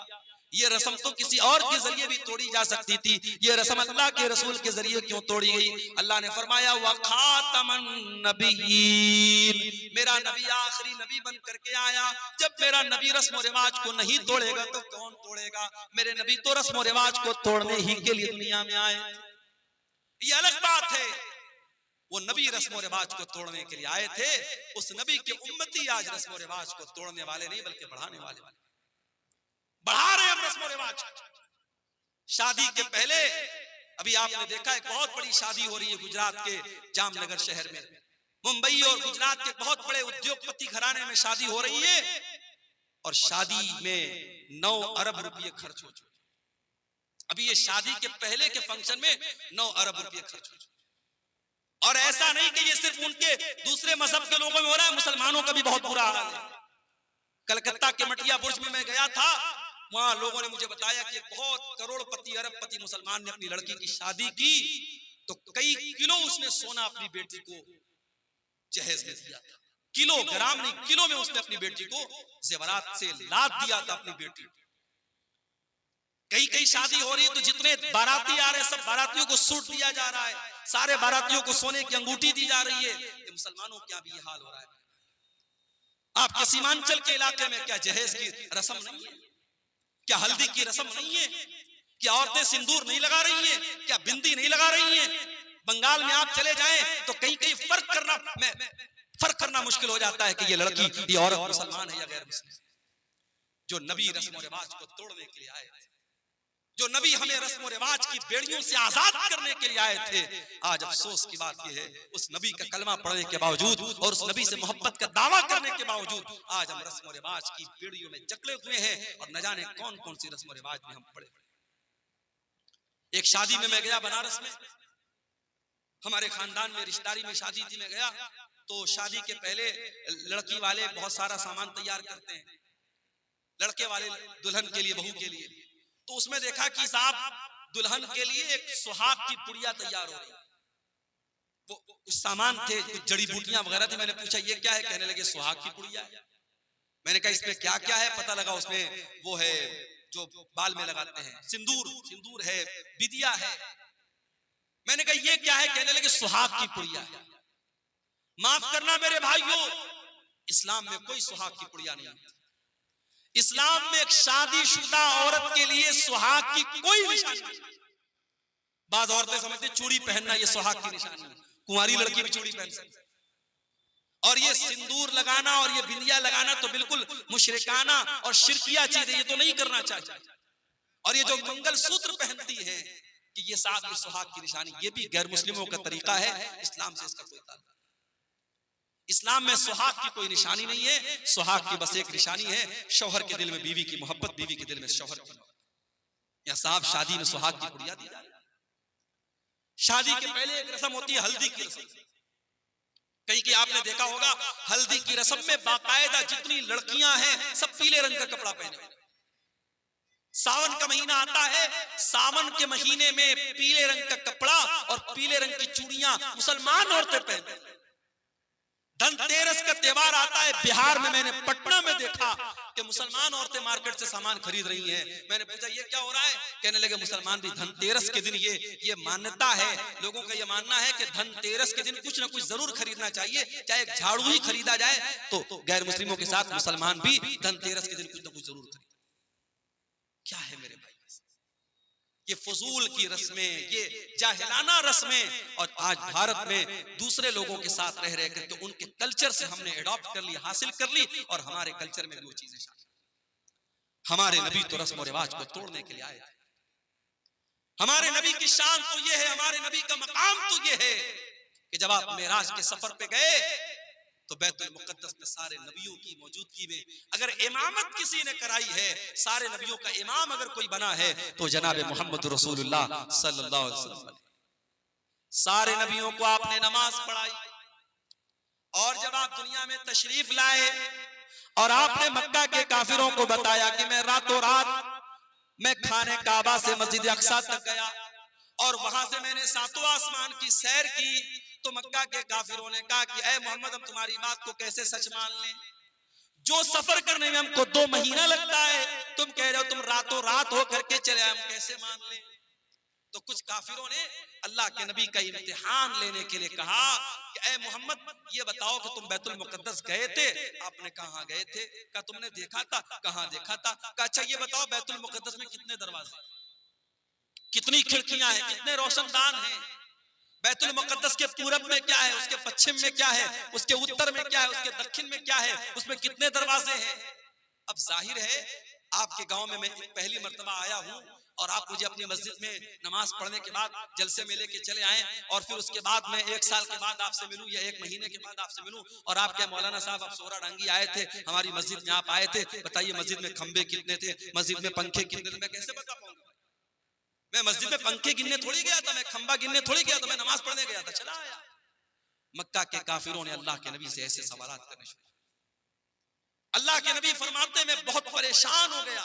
ये रस्म तो किसी और के जरिए भी तोड़ी जा सकती थी, ये रस्म अल्लाह के रसूल के जरिए क्यों तोड़ी गई? अल्लाह ने फरमाया व खातमन नबिय्यीन, मेरा नबी आखिरी नबी बन करके आया। जब मेरा नबी रस्म रिवाज को नहीं तोड़ेगा तो कौन तोड़ेगा? मेरे नबी तो रस्म रिवाज को तोड़ने ही के लिए दुनिया में आए। ये अलग बात है, वो नबी रस्म रिवाज को तोड़ने के लिए आए थे। उस नबी के उम्मती आज रस्म रिवाज को तोड़ने वाले नहीं बल्कि बढ़ाने वाले, बढ़ा रहे हम रस्म रिवाज। शादी के पहले अभी आपने देखा है बहुत बड़ी शादी हो रही है गुजरात के जामनगर शहर में, मुंबई और गुजरात के बहुत बड़े उद्योगपति घराने में शादी हो रही है, और शादी में 9 अरब रुपये खर्च हो चुके। अभी ये शादी के पहले के फंक्शन में 9 अरब रुपये खर्च हो चुके। और ऐसा नहीं कि ये सिर्फ उनके दूसरे मजहब के लोगों में हो रहा है, मुसलमानों का भी बहुत बुरा हाल है। कलकत्ता के मटिया बुर्ज में मैं गया था, वहां लोगों ने मुझे बताया कि बहुत करोड़पति अरबपति मुसलमान ने अपनी लड़की की शादी की तो कई किलो उसने सोना अपनी बेटी को जहेज में दिया था। किलोग्राम नहीं, किलो में उसने अपनी बेटी को जेवरात से लाद दिया था अपनी बेटी। कई कई शादी हो रही है तो जितने बाराती आ रहे हैं सब बारातियों को सूट दिया जा रहा है, सारे बारातियों को सोने की अंगूठी दी जा रही है। ये मुसलमानों क्या भी ये हाल हो रहा है? आपके सीमांचल के इलाके में क्या जहेज की रस्म नहीं है? क्या हल्दी की रस्म नहीं है? क्या औरतें सिंदूर नहीं लगा रही हैं? क्या बिंदी नहीं लगा रही हैं? बंगाल में आप चले जाएं तो कहीं कहीं फर्क करना मुश्किल हो जाता है कि ये लड़की, ये औरत मुसलमान है या गैर मुसलमान। जो नबी रस्म रिवाज को तोड़ने के लिए आए थे, जो नबी हमें रस्म रिवाज की बेड़ियों से आजाद करने के लिए आए थे, आज अफसोस की बात यह है उस नबी का कलमा पढ़ने के बावजूद और उस नबी से मोहब्बत का दावा करने के बावजूद आज हम रस्म रिवाज की बेड़ियों में जकड़े हुए हैं और न जाने कौन कौन सी रस्म रिवाज में हम पड़े। एक शादी में मैं गया बनारस में, हमारे खानदान में रिश्तेदारी में शादी थी, मैं गया तो शादी के पहले लड़की वाले बहुत सारा सामान तैयार करते हैं लड़के वाले दुल्हन के लिए, बहू के लिए। तो उसमें देखा कि साहब दुल्हन के लिए एक सुहाग की पुड़िया तैयार हो रही, वो कुछ सामान थे, कुछ जड़ी बूटियां वगैरह थी। मैंने पूछा ये क्या है? कहने लगे सुहाग की पुड़िया है। मैंने कहा इसमें क्या क्या है? पता लगा उसमें वो है जो बाल में लगाते हैं, सिंदूर है, बिदिया है। मैंने कहा ये क्या है? कहने लगे सुहाग की पुड़िया है। माफ करना मेरे भाइयों, इस्लाम में कोई सुहाग की पुड़िया नहीं है। इस्लाम में एक शादीशुदा औरत के लिए सुहाग की कोई निशानी नहीं। बाज़ औरतें समझती चूड़ी पहनना ये सुहाग की निशानी है, कुंवारी लड़की भी चूड़ी पहन सकती। और ये सिंदूर लगाना और ये बिंदिया लगाना तो बिल्कुल मुशरिकाना और शिरकिया चीज है, ये तो नहीं करना चाहिए। और ये जो मंगल सूत्र पहनती है कि ये साथ ये सुहाग की निशानी, ये भी गैर मुस्लिमों का तरीका है, इस्लाम से इसका कोई ताल्लुक। इस्लाम में सुहाग की कोई निशानी नहीं है। सुहाग की बस एक निशानी है, शौहर के दिल में बीवी की मोहब्बत, बीवी के दिल में शौहर की मोहब्बत। या साहब शादी में सुहाग की बुनियाद दी जा रही है। शादी के पहले एक रस्म होती है हल्दी की रस्म। कहीं कि आपने देखा होगा हल्दी की रस्म में बाकायदा जितनी लड़कियां हैं सब पीले रंग का कपड़ा पहने। सावन का महीना आता है, सावन के महीने में पीले रंग का कपड़ा और पीले रंग की चूड़ियां मुसलमान औरतें पहनती। धनतेरस का त्योहार आता है, बिहार में मैंने पटना में देखा कि मुसलमान औरतें मार्केट से सामान खरीद रही हैं। मैंने पूछा ये क्या हो रहा है? कहने लगे मुसलमान भी धनतेरस के दिन ये मान्यता है, लोगों का ये मानना है कि धनतेरस के दिन कुछ ना कुछ जरूर खरीदना चाहिए, चाहे एक झाड़ू ही खरीदा जाए। तो गैर मुस्लिमों के साथ मुसलमान भी धनतेरस के दिन कुछ ना कुछ जरूर खरीद। क्या है मेरे भाई ये फजूल की रस्में, ये जाहिलाना रस्में। और आज भारत में दूसरे लोगों के साथ रह रहे करके उनके कल्चर से हमने एडॉप्ट कर ली, हासिल कर ली, और हमारे कल्चर में वो चीजें शामिल। हमारे नबी तो रस्म और रिवाज को तोड़ने के लिए आए थे। हमारे नबी की शान तो ये है, हमारे नबी का मकाम तो ये है कि जब आप मेराज के सफर पे गए तो बैतुल मुक़द्दस में सारे नबियों की मौजूदगी में अगर इमामत किसी ने कराई है, सारे नबियों का इमाम अगर कोई बना है तो जनाब मोहम्मद रसूलुल्लाह सल्लल्लाहु अलैहि वसल्लम। सारे नबियों को आपने नमाज पढ़ाई, और जब आप दुनिया में तशरीफ लाए और आपने मक्का के काफिरों को बताया कि मैं रातों रात मैं खाने काबा से मस्जिद अक्सा तक गया और वहां से मैंने सातों आसमान की सैर की, तो मक्का के काफिरों ने कहा कि ऐ मोहम्मद हम तुम्हारी बात को कैसे सच मान लें? जो सफर करने में हमको 2 महीना लगता है, तुम कह रहे हो तुम रातों रात हो करके चले, हम कैसे मान लें? तो कुछ काफिरों ने अल्लाह के नबी का इम्तिहान लेने के लिए कहा कि ऐ मोहम्मद ये बताओ कि तुम बैतुल मुक़द्दस गए थे? आपने कहा गए थे। कहा तुमने देखा था? कहां देखा था? कहा अच्छा ये बताओ बैतुल मुक़द्दस में कितने दरवाजे, कितनी खिड़कियां हैं, कितने रोशनदान हैं? बैतुल मुक़द्दस के पूरब में क्या है, उसके पश्चिम में क्या है, उसके उत्तर में क्या है, उसके दक्षिण में क्या है, उसमें कितने दरवाजे हैं? अब जाहिर है आपके गांव में मैं पहली मर्तबा आया हूं और आप मुझे अपनी मस्जिद में नमाज पढ़ने के बाद जलसे में लेके चले आए, और फिर उसके बाद मैं 1 साल के बाद आपसे मिलूं या 1 महीने के बाद आपसे मिलूं और आप क्या मौलाना साहब आप सोरा डांगी आए थे, हमारी मस्जिद में आप आए थे, बताइए मस्जिद में खंबे कितने थे, मस्जिद में पंखे कितने थे? मैं कैसे बता पाऊंगा? मैं मस्जिद में पंखे गिनने थोड़ी गया था, मैं खंबा गिनने थोड़ी गया था, मैं नमाज पढ़ने गया था, चला आया। मक्का के काफिरों ने अल्लाह के नबी से ऐसे सवालात करने शुरू। अल्लाह के नबी फरमाते मैं बहुत परेशान हो गया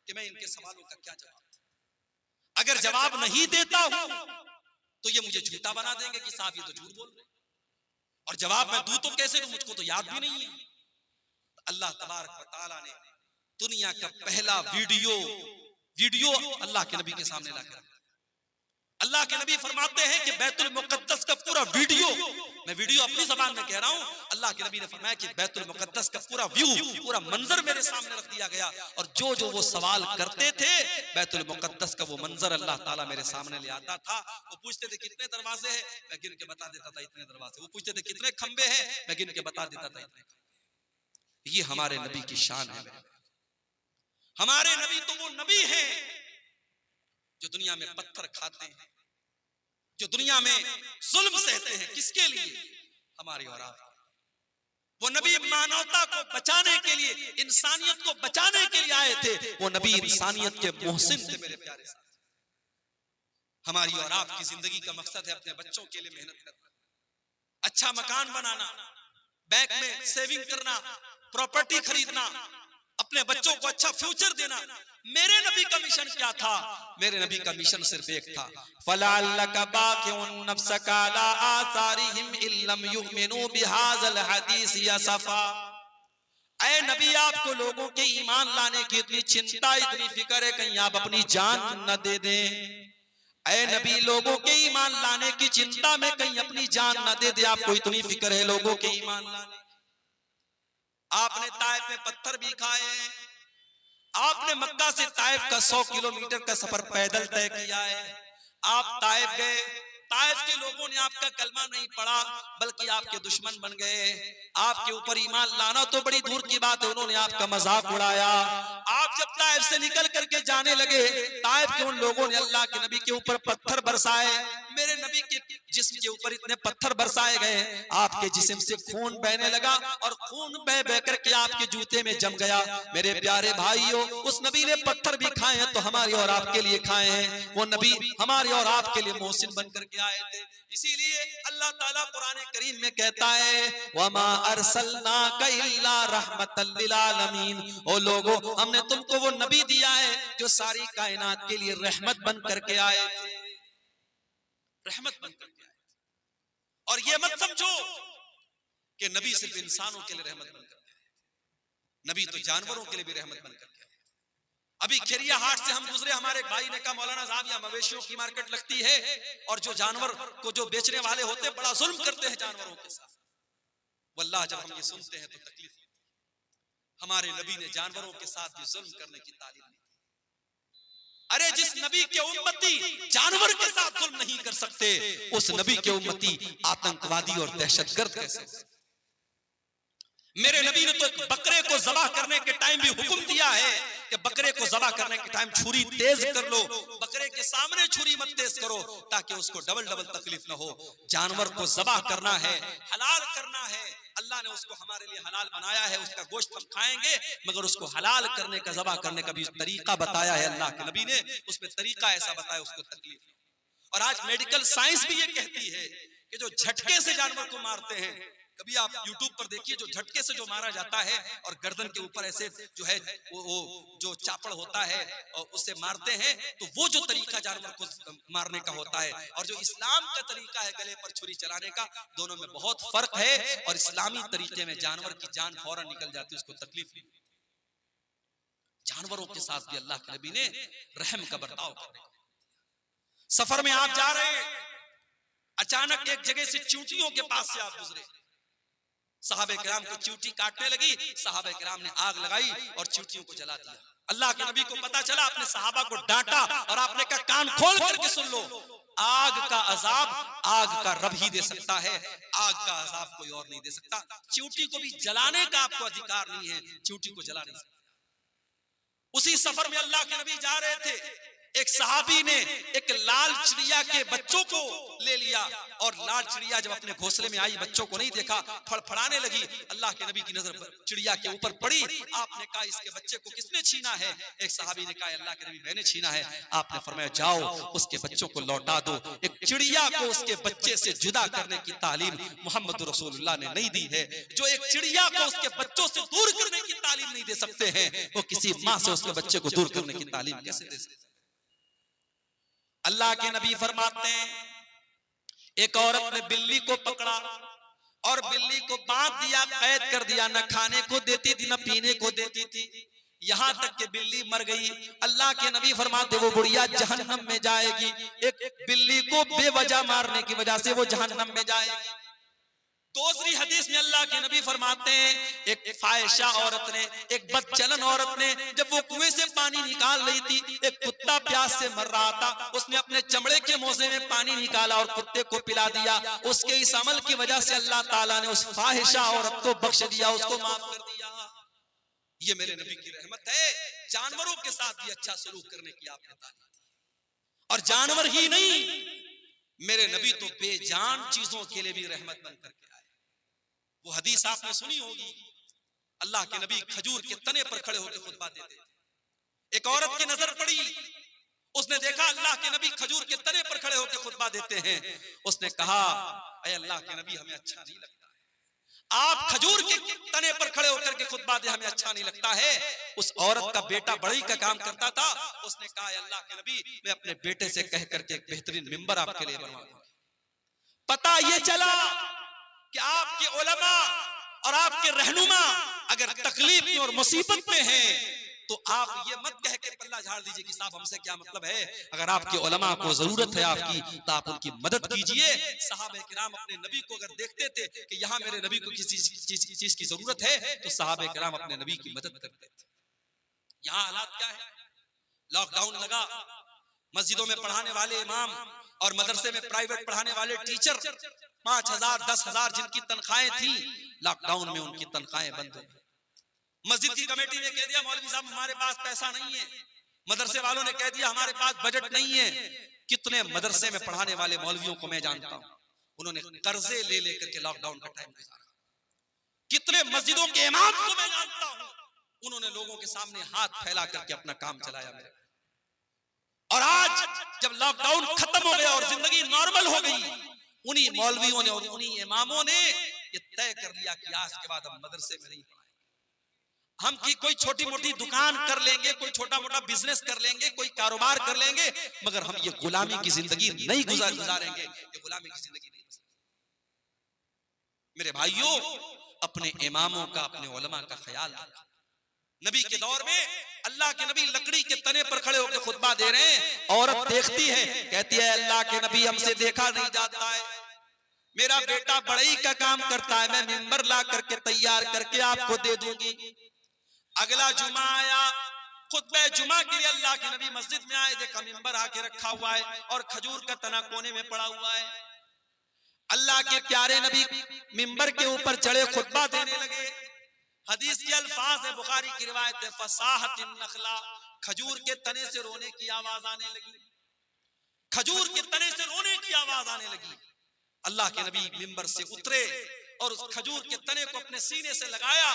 कि मैं इनके सवालों का क्या जवाब। अगर जवाब नहीं देता हूं तो ये मुझे झूठा बना देंगे कि साहब ये तो झूठ बोल रहे, और जवाब मैं दूं तो कैसे दूं, मुझको तो याद भी नहीं है। अल्लाह तबारक व तआला ने दुनिया का पहला वीडियो अल्लाह के नबी के सामने लाकर, अल्लाह के नबी फरमाते हैं कि बैतुल मुक़द्दस का पूरा वीडियो, मैं वीडियो अपनी ज़बान में कह रहा हूं, अल्लाह के नबी ने फरमाया कि बैतुल मुक़द्दस का पूरा व्यू, पूरा मंजर मेरे सामने रख दिया गया, और जो जो वो सवाल करते थे बैतुल मुक़द्दस का वो मंजर अल्लाह ताला मेरे सामने ले आता था। वो पूछते थे कितने दरवाजे हैं, मैं गिन के बता देता था इतने दरवाजे। वो पूछते थे कितने खंबे हैं, मैं गिन के बता देता था इतने खंबे। ये हमारे नबी की शान है। हमारे नबी तो वो नबी हैं जो दुनिया में पत्थर खाते हैं, जो दुनिया में जुल्म सहते हैं, किसके लिए? हमारी और आप। वो नबी मानवता को बचाने के लिए, इंसानियत को बचाने के लिए आए थे। वो नबी इंसानियत के मोहसिन थे मेरे प्यारे साथ। हमारी और आपकी जिंदगी का मकसद है अपने बच्चों के लिए मेहनत करना, अच्छा मकान बनाना, बैंक में सेविंग करना, प्रॉपर्टी खरीदना, अपने बच्चों को अच्छा फ्यूचर देना। मेरे नबी का मिशन क्या था? मेरे नबी का मिशन सिर्फ एक था, फलाल्लका बाकिउन नफ्सका अला आसारिहिम इल्लम युमिनु बिहाज़ल हदीस यसफा। ऐ नबी आपको लोगों के ईमान लाने की इतनी चिंता, इतनी फिक्र है, कहीं आप अपनी जान न दे दें। ऐ नबी लोगों के ईमान लाने की चिंता में कहीं अपनी जान न दे दे, आपको इतनी फिक्र है लोगों के ईमान लाने। आपने ताइफ में पत्थर भी खाए, आपने मक्का से ताइफ का 100 किलोमीटर का सफर पैदल तय किया है। आप ताइफ गए, ताइफ के लोगों ने आपका कलमा नहीं पढ़ा बल्कि आपके दुश्मन बन गए, आपके ऊपर ईमान लाना तो बड़ी दूर की बात है, उन्होंने आपका मजाक उड़ाया। आप जब ताइफ से निकल करके जाने लगे, ताइफ के उन लोगों ने अल्लाह के नबी के ऊपर पत्थर बरसाए, मेरे नबी के जिस्म के ऊपर इतने पत्थर बरसाए गए, आपके जिस्म से खून बहने लगा और खून बह बह करके आपके जूते में जम गया। मेरे प्यारे भाइयों, उस नबी ने पत्थर भी खाए हैं तो हमारे और आपके लिए खाए हैं, वो नबी हमारे और आपके लिए मोहसिन बन करके आए थे। इसीलिए अल्लाह ताला कुरान करीम में कहता है, वमा अरसलनाका इल्ला रहमतल लिल आलमीन, ओ लोगों हमने तुमको वो नबी दिया है जो सारी कायनात के लिए रहमत बन करके आए थे, रहमत बन करके आए थे। और ये मत समझो कि नबी सिर्फ इंसानों के लिए रहमत बन करके आए, नबी तो जानवरों के लिए भी रहमत बन करके आए। अभी खेरिया हाट से हम गुजरे, हमारे भाई ने कहा मौलाना साहब यहाँ मवेशियों की मार्केट लगती है और जो जानवर को जो बेचने वाले होते बड़ा जुल्म करते हैं जानवरों के साथ। वल्लाह जब हम ये सुनते हैं तो तकलीफ होती है। हमारे नबी ने जानवरों के साथ भी जुल्म करने की तालीम दी। अरे जिस नबी के उम्मती जानवर के साथ जुल्म नहीं कर सकते, उस नबी के उम्मती आतंकवादी और दहशतगर्द कैसे? मेरे नबी ने तो एक बकरे को ज़बह करने के टाइम भी हुक्म दिया है कि बकरे को ज़बह करने के टाइम छुरी तेज कर लो, बकरे के सामने छुरी मत तेज करो ताकि उसको डबल डबल तकलीफ न हो। जानवर को ज़बह करना है, हलाल करना है, अल्लाह ने उसको हमारे लिए हलाल बनाया है, उसका गोश्त हम खाएंगे, मगर उसको हलाल करने का, ज़बह करने का भी तरीका बताया है अल्लाह के नबी ने, उसमें तरीका ऐसा बताया उसको तकलीफ। और आज मेडिकल साइंस भी ये कहती है कि जो झटके से जानवर को मारते हैं, कभी आप YouTube पर देखिए, जो झटके से जो मारा जाता है और गर्दन के ऊपर ऐसे जो है वो जो चापड़ होता है और उससे मारते हैं, तो वो जो तरीका जानवर को मारने का होता है और जो इस्लाम का तरीका है गले पर छुरी चलाने का, दोनों में बहुत फर्क है। और इस्लामी तरीके में जानवर की जान फौरन निकल जाती है, उसको तकलीफ नहीं। जानवरों के साथ भी अल्लाह के नबी ने रहम का बर्ताव करने का। सफर में आप जा रहे, अचानक एक जगह से चींटियों के पास से आप गुजरे, सहाबे किराम को चींटी काटने लगी, सहाबे किराम ने आग लगाई और चींटियों को जला दिया। अल्लाह के नबी को पता चला, अपने सहाबा को डांटा और आपने कहा कान खोल करके सुन लो, आग का अजाब आग का रब ही दे सकता है, आग का अजाब कोई और नहीं दे सकता। चींटी को भी जलाने का आपको अधिकार नहीं है, चींटी को जला नहीं सकता। उसी सफर में अल्लाह के नबी जा रहे थे, एक सहाबी ने एक लाल चिड़िया के बच्चों को ले लिया और लाल चिड़िया जब अपने घोंसले में आई, बच्चों को नहीं देखा, फड़फड़ाने लगी। अल्लाह के नबी की नजर चिड़िया के ऊपर पड़ी, आपने कहा इसके बच्चे को किसने छीना है? एक सहाबी ने कहा अल्लाह के नबी मैंने छीना है। आपने फरमाया जाओ उसके बच्चों को लौटा दो। एक चिड़िया को उसके बच्चे से जुदा करने की तालीम मोहम्मद रसूलुल्लाह ने नहीं दी है। जो एक चिड़िया को उसके बच्चों से दूर करने की तालीम नहीं दे सकते हैं, वो किसी माँ से उसके बच्चे को दूर करने की तालीम कैसे दे सकते? अल्लाह के नबी फरमाते हैं, एक औरत ने बिल्ली को पकड़ा और बिल्ली को बांध दिया, कैद कर दिया, न खाने को देती थी न पीने को देती थी, यहां तक कि बिल्ली मर गई। अल्लाह के नबी फरमाते वो बुढ़िया जहन्नम में जाएगी, एक बिल्ली को बेवजह मारने की वजह से वो जहन्नम में जाएगी। दूसरी हदीस में अल्लाह के नबी फरमाते हैं, एक फाहिशा औरत ने, एक बदचलन औरत ने, जब वो कुएं से पानी निकाल रही थी, एक कुत्ता प्यास से मर रहा था, उसने अपने चमड़े के मोजे में पानी निकाला और कुत्ते को पिला दिया। उसके इस अमल की वजह से अल्लाह ताला ने उस फाहिशा औरत को बख्श दिया, उसको माफ कर दिया। ये मेरे नबी की रहमत है। जानवरों के साथ भी अच्छा सलूक करने की आपने तालीम दी। और जानवर ही नहीं, मेरे नबी तो बेजान चीजों के लिए भी रहमत बन करके आए। वो हदीस आपने सुनी होगी, अल्लाह के नबी खजूर के तने पर खड़े होकर खुतबा देते थे। एक औरत की नजर पड़ी, उसने देखा अल्लाह के नबी खजूर के तने पर खड़े होकर खुतबा देते हैं। उसने कहा ऐ अल्लाह के नबी हमें अच्छा नहीं लगता है, आप खजूर के तने पर खड़े होकर के खुतबा दे, हमें अच्छा नहीं लगता है। उस औरत का बेटा बढ़ई का काम करता था, उसने कहा अल्लाह के नबी मैं अपने बेटे से कह करके एक बेहतरीन मिंबर आपके लिए बनवा दूंगा। पता ये चला कि आपके उलमा और आपके रहनुमा अगर तकलीफ में और मुसीबत में हैं, तो आप ये मत कह के पल्ला झाड़ दीजिए कि साहब हमसे क्या मतलब है। अगर आपके उलमा को जरूरत है आपकी, तो आप उनकी मदद कीजिए। सहाबे किराम अपने नबी को अगर देखते थे कि यहाँ मेरे नबी को किसी चीज की जरूरत है, तो सहाबे किराम अपने नबी की मदद करते थे। यहाँ हालात क्या है? लॉकडाउन लगा, मस्जिदों में पढ़ाने वाले इमाम और मदरसे में प्राइवेट पढ़ाने वाले टीचर 5,000 10,000 जिनकी तनख्वाहें थी, लॉकडाउन में उनकी तनख्वाहें बंद हो गई। मस्जिद की कमेटी ने कह दिया मौलवी साहब हमारे पास पैसा नहीं है, मदरसे वालों ने कह दिया हमारे पास बजट नहीं है। कितने मदरसे में पढ़ाने वाले मौलवियों को मैं जानता हूं, उन्होंने कर्जे ले लेकर के लॉकडाउन का टाइम गुजारा। कितने मस्जिदों के इमाम को मैं जानता हूं, उन्होंने लोगों के सामने हाथ फैला करके अपना काम चलाया मेरे। और आज जब लॉकडाउन खत्म हो गया और जिंदगी नॉर्मल हो गई, उन्हीं मौलवियों ने और उन्हीं इमामों ने ये तय कर लिया कि आज के बाद हम मदरसे में नहीं पढ़ाएंगे। हम की कोई छोटी मोटी दुकान कर लेंगे, कोई छोटा मोटा बिजनेस कर लेंगे, कोई कारोबार कर लेंगे, मगर हम ये गुलामी की जिंदगी नहीं गुजारेंगे। ये गुलामी की जिंदगी नहीं। मेरे भाइयों, अपने इमामों का, अपने उलमा का ख्याल रखा। नबी के दौर में अल्लाह के नबी लकड़ी के तने पर खड़े होकर खुतबा दे रहे हैं, औरत देखती है, कहती है अल्लाह के नबी हमसे देखा नहीं जाता है, मेरा बेटा बढ़ई का काम करता है, मैं मिंबर ला करके तैयार करके आपको दे दूंगी। अगला जुमा आया, खुतबे जुमा के लिए अल्लाह के नबी मस्जिद में आए, देखा मिंबर आके रखा हुआ है और खजूर का तना कोने में पड़ा हुआ है। अल्लाह के प्यारे नबी मिंबर के ऊपर चढ़े, खुतबा देने लगे। हदीस के अल्फाज है, बुखारी की रिवायत है, फसाहतिन नखला, खजूर के तने से रोने की आवाज आने लगी, खजूर के तने से रोने की आवाज आने लगी। अल्लाह के नबी मिंबर से उतरे और उस खजूर के तने को अपने सीने से लगाया।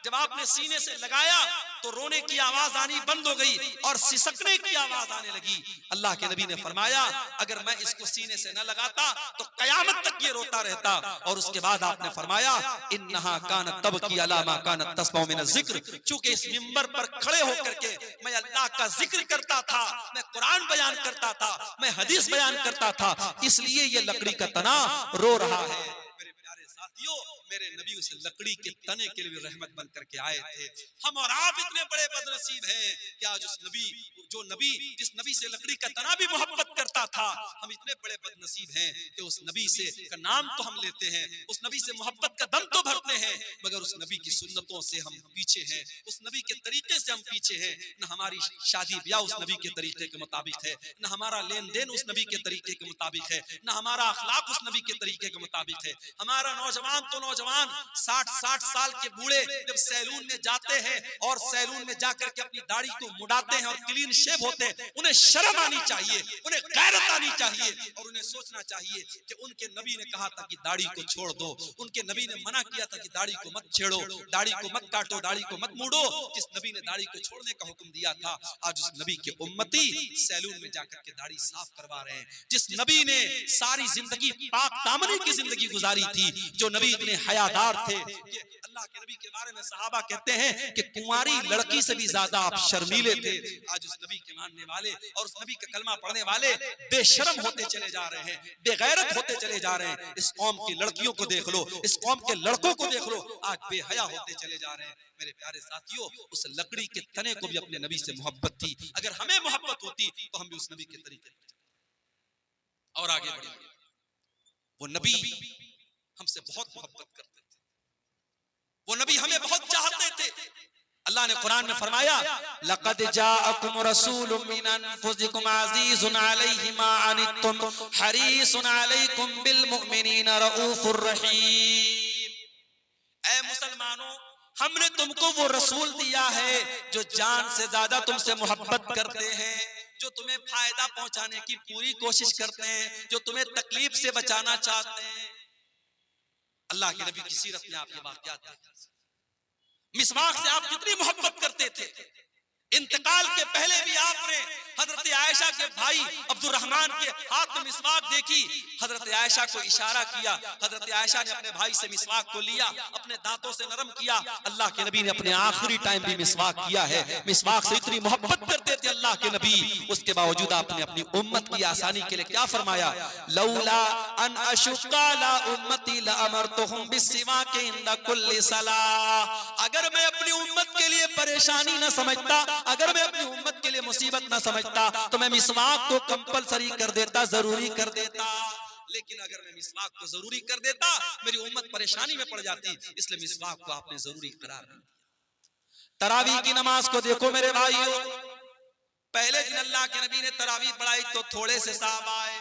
जब आपने सीने से लगाया तो रोने की आवाज आनी बंद हो गई और सिसकने की आवाज आने लगी। अल्लाह के नबी ने फरमाया अगर मैं इसको सीने से न लगाता तो कयामत तक ये रोता रहता। और उसके बाद आपने फरमाया इन्नहा कानत तबकी अला मा कानत तस्मउ मिन ज़िक्र, चूंकि इस मिंबर पर खड़े होकर के मैं अल्लाह का जिक्र करता था, मैं कुरान बयान करता था, मैं हदीस बयान करता था, इसलिए ये लकड़ी का तना रो रहा है। मेरे प्यारे साथियों, मेरे नबी उस लकड़ी के तने के लिए रहमत बन करके आए थे। हम और आप इतने बड़े बदनसीब हैं कि आज उस नबी, जो नबी जिस नबी से लकड़ी का तना भी मोहब्बत करता था, हम इतने बड़े बदनसीब हैं कि उस नबी से का नाम तो हम लेते हैं, उस नबी से मोहब्बत का दम तो भरते हैं, मगर उस नबी की सुन्नतों से हम पीछे हैं, उस नबी के तरीके से हम पीछे हैं। न हमारी शादी ब्याह उस नबी के तरीके के मुताबिक है, न हमारा लेन देन उस नबी के तरीके के मुताबिक है, न हमारा अखलाक उस नबी के तरीके के मुताबिक है। हमारा नौजवान तो नौजवान 60-60 साल के बूढ़े जब सैलून में जाते हैं और सैलून में जाकर के अपनी दाढ़ी को मुड़ाते हैं और क्लीन शेव होते हैं, उन्हें शर्म आनी चाहिए, उन्हें गैरत आनी चाहिए और उन्हें सोचना चाहिए कि उनके नबी ने कहा था कि दाढ़ी को छोड़ दो, उनके नबी ने मना किया था कि दाढ़ी को मत छेड़ो, दाढ़ी को मत काटो, दाढ़ी को मत मूड़ो। जिस नबी ने दाढ़ी को छोड़ने का हुक्म दिया था, आज उस नबी के उम्मती सैलून में जाकर के दाढ़ी साफ करवा रहे हैं। जिस नबी ने सारी जिंदगी पाक दामनी की जिंदगी गुजारी थी, जो नबी इतने हयादार थे कि अल्लाह के नबी के बारे में सहाबा कहते हैं कि कुंवारी लड़की से भी ज्यादा आप शर्मीले थे। आज उस नबी के मानने वाले और उस नबी का कलमा पढ़ने वाले बेशर्म होते चले जा रहे हैं, बेगैरत होते चले जा रहे हैं। इस कौम की लड़कियों को देख लो, इस कौम के लड़कों को देख लो, आज बेहया होते चले जा रहे हैं। मेरे प्यारे साथियों, उस लकड़ी के तने को भी अपने नबी से मोहब्बत थी। अगर हमें मोहब्बत होती तो हम भी उस नबी के तरीके और आगे बढ़े। वो नबी हमसे बहुत मोहब्बत करते थे, वो नबी हमें बहुत चाहते थे। अल्लाह ने कुरान में फरमाया लक़द जाअकुम रसूलुम मिन अनफुसिकुम अज़ीज़ुन अलैहि मा अनित्तुम हरीसुन अलैकुम बिल मुमिनीना रऊफुर रहीम। ऐ मुसलमानों, हमने तुमको वो रसूल दिया है जो जान से ज्यादा तुमसे मोहब्बत करते हैं, जो तुम्हें फायदा पहुंचाने की पूरी कोशिश करते हैं, जो तुम्हें तकलीफ से बचाना चाहते हैं। अल्लाह के नबी की सीरत में आप ये वाक़यात देखिए। मिसवाक से आप कितनी मोहब्बत करते थे। इंतकाल के पहले भी आपने हजरत आयशा के भाई अब्दुल रहमान के हाथ में मिसवाक देखी, हजरत आयशा को इशारा किया, हजरत आयशा ने अपने भाई से मिसवाक को लिया, अपने दांतों से नरम किया। अल्लाह के नबी ने अपने आखिरी टाइम भी मिसवाक किया है। मिसवाक से इतनी मोहब्बत करते थे अल्लाह के नबी, उसके बावजूद आपने अपनी उम्मत की आसानी के लिए क्या फरमाया, लौला अन अशुक्का ला उम्मती ला अमरतुहुम बिस्सिवाक इंदा कुल्ली सलाह। अगर मैं अपनी उम्मत के लिए परेशानी न समझता, अगर मैं अपनी उम्मत के लिए मुसीबत न समझता तो मैं मिसवाक को कंपलसरी कर देता, जरूरी कर देता। लेकिन अगर मैं मिसवाक को जरूरी कर देता, मेरी उम्मत परेशानी में पड़ जाती, इसलिए मिसवाक को आपने जरूरी करार दिया। तरावीह की नमाज को देखो मेरे भाइयों, पहले दिन अल्लाह के नबी ने तरावीह पढ़ाई तो थोड़े से साहब आए,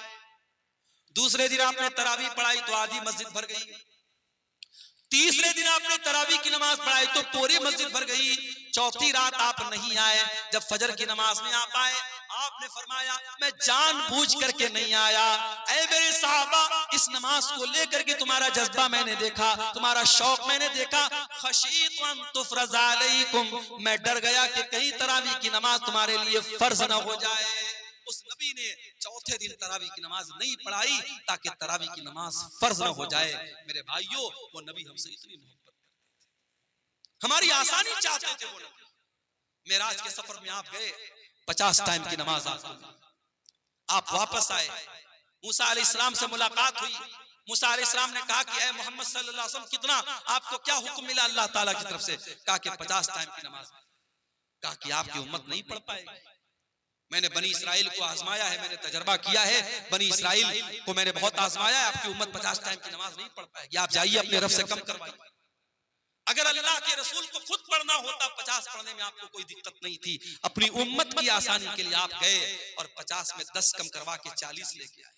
दूसरे दिन आपने तरावी पढ़ाई तो आधी मस्जिद भर गई। तीसरे दिन आपने तरावी की नमाज पढ़ाई तो पूरी मस्जिद भर गई। चौथी रात आप नहीं आए, जब फजर की नमाज में आप आए, आपने फरमाया मैं जानबूझ करके नहीं आया। ऐ मेरे साहबा, इस नमाज को लेकर के तुम्हारा जज्बा मैंने देखा, तुम्हारा शौक मैंने देखा। खशीत अन तुफरज़ अलैकुम, मैं डर गया कि कहीं तरावी की नमाज तुम्हारे लिए फर्ज न हो जाए। उस नबी ने चौथे दिन तरावी की नमाज नहीं पढ़ाई ताकि तरावी की नमाज फर्ज न हो जाए। मेरे भाइयों, वो नबी हमसे इतनी मोहब्बत करते थे, हमारी आसानी चाहते थे वो नबी। मेराज के सफर में आप गए, 50 टाइम की नमाज आप वापस आए, मूसा अलैहिस्सलाम से मुलाकात हुई। मूसा अलैहिस्सलाम ने कहा कि ऐ मोहम्मद सल्लल्लाहु अलैहि वसल्लम, कितना आपको क्या हुक्म मिला अल्लाह ताला की तरफ से? कहा कि 50 टाइम की नमाज। कहा कि आपकी उम्मत नहीं पढ़ पाएगी। मैंने बनी इसराइल को आजमाया है, मैंने तजर्बा किया है, बनी इसराइल को मैंने बहुत आजमाया है, आपकी उम्मत 50 टाइम की नमाज नहीं पढ़ पाएगी। आप जाइए अपने रब से कम करवाइए। अगर अल्लाह के रसूल को खुद पढ़ना होता, 50 पढ़ने में आपको कोई दिक्कत नहीं थी। अपनी उम्मत की आसानी के लिए आप गए और 50 में 10 कम करवा के 40 लेके आए।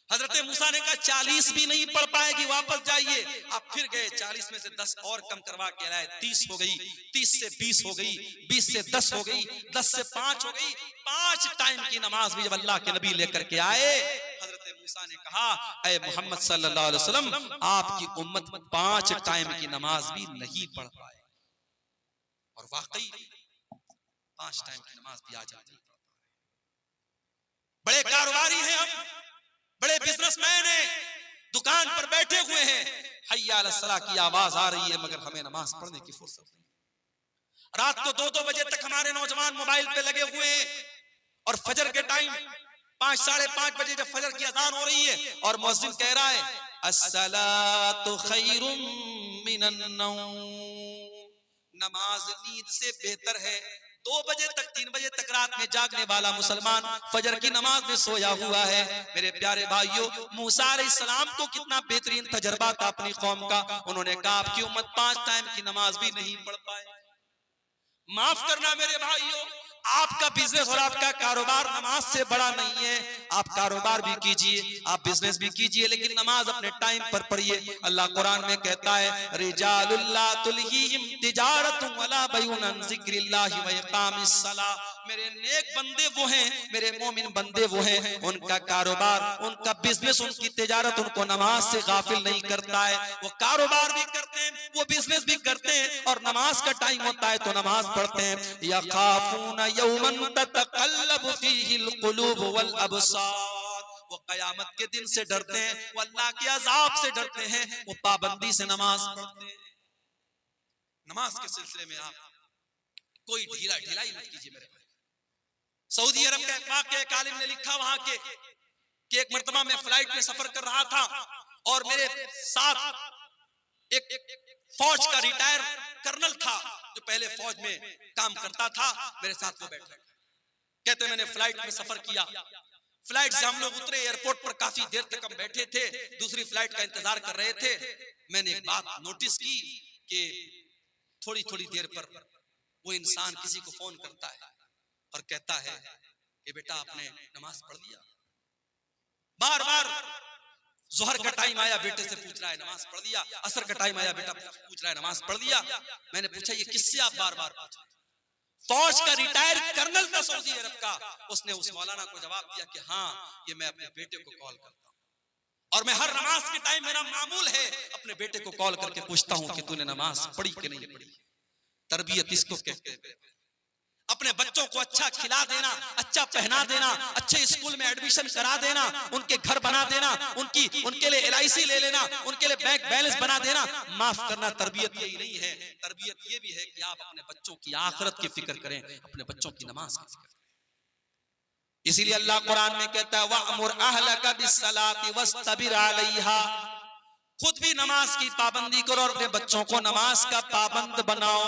हजरत मूसा ने कहा 40 भी नहीं पढ़ पाएगी, वापस जाइए। आप फिर गए, 40 में से 10 और कम करवा के लाए, 30 हो गई, 30 से 20 हो गई, 20 से 10 हो गई, 10 से 5 हो गई। 5 टाइम की नमाज भी जब अल्लाह के नबी लेकर के आए, हजरत मूसा ने कहा ऐ मोहम्मद सल्लल्लाहु अलैहि वसल्लम, आपकी उम्मत 5 टाइम की नमाज भी नहीं पढ़ पाए। और वाकई 5 टाइम की नमाज भी आ जाती। बड़े कारोबारी हैं हम, बड़े बिजनेसमैन हैं, दुकान पर बैठे हुए हैं, हय्या अलस सलाह की आवाज आ रही है, मगर हमें नमाज पढ़ने की फुर्सत नहीं। रात को 2-2 बजे तक हमारे नौजवान मोबाइल पे लगे हुए हैं और फजर के टाइम 5 साढ़े 5 बजे जब फजर की अजान हो रही है और मुअज्जिन कह रहा है अस्सलातु खैरुम मिनन नौम, नमाज नींद से बेहतर है। 2 बजे तक 3 बजे तक रात में जागने वाला मुसलमान फजर की नमाज में सोया हुआ है। मेरे प्यारे भाइयों, मूसा अलैहिस्सलाम को कितना बेहतरीन तजर्बा था अपनी कौम का। उन्होंने कहा आपकी उम्मत 5 टाइम की नमाज भी नहीं पढ़ पाए। माफ करना मेरे भाइयों, आपका बिजनेस और आपका कारोबार नमाज से बड़ा नहीं है। आप कारोबार भी कीजिए, आप बिजनेस भी कीजिए, लेकिन नमाज अपने टाइम पर पढ़िए। अल्लाह कुरान में कहता है रिजालुल ला तुल्हीहिम तिजारतुन वला बैउन अन जिक्रिल्लाहि व इकामिस सलाह। मेरे नेक बंदे वो हैं, मेरे मोमिन बंदे वो हैं, उनका कारोबार, उनका बिजनेस, उनकी तिजारत उनको नमाज से गाफिल नहीं करता है। वो कारोबार भी करते हैं, वो बिजनेस भी करते हैं, और नमाज का टाइम होता है तो नमाज पढ़ते हैं। यखाफून यौमन ततक़ल्लबु फ़ीहिल क़ुलूब वल अबसार, वो कयामत के दिन से डरते हैं, वो अल्लाह के अजाब से डरते हैं, वो पाबंदी से नमाज पढ़ते हैं। नमाज के सिलसिले में आप कोई ढिलाई मत कीजिए मेरे भाई। सऊदी अरब का एक वाक़या एक आलिम ने लिखा वहां के कि एक मर्तबा मैं फ्लाइट में सफर कर रहा था और मेरे साथ एक फौज का रिटायर कर्नल था जो पहले फौज में काम करता था, मेरे साथ वो बैठा। कहते मैंने फ्लाइट में सफर किया, फ्लाइट से हम लोग उतरे, एयरपोर्ट पर काफी देर तक हम बैठे थे, दूसरी फ्लाइट का इंतजार कर रहे थे। मैंने एक बात नोटिस की कि थोड़ी थोड़ी देर पर वो इंसान किसी को फोन करता है और कहता है कि बेटा आपने नमाज पढ़ लिया। बार बार जोहर का टाइम आया, बेटे से पूछ रहा है नमाज पढ़ लिया। असर का टाइम आया, बेटा पूछ रहा है नमाज पढ़ लिया। मैंने पूछा ये किससे आप बार बार पूछ रहे? फौज का रिटायर कर्नल था सऊदी अरब का। उसने उस मौलाना को जवाब दिया कि हाँ, ये मैं अपने बेटे को कॉल करता हूँ और मैं हर नमाज के टाइम मेरा मामूल है अपने बेटे को कॉल करके पूछता हूँ कि तूने नमाज पढ़ी कि नहीं पढ़ी। तरबियत इसको कहते हैं। अपने बच्चों को अच्छा खिला देना, अच्छा पहना देना, अच्छे स्कूल में एडमिशन करा देना, उनके घर बना देना, उनके लिए LIC ले लेना, उनके लिए बैंक बैलेंस बना देना। माफ करना, तरबियत यही नहीं है। तरबियत ये भी है कि आप अपने बच्चों की आखिरत की फिक्र करें, अपने बच्चों की नमाज की फिक्र करें। इसीलिए अल्लाह कुरान में कहता है वअमुर अहलका बिस्सलाति वस्तबिर अलैहा, खुद भी नमाज की पाबंदी करो और अपने बच्चों को नमाज का पाबंद बनाओ।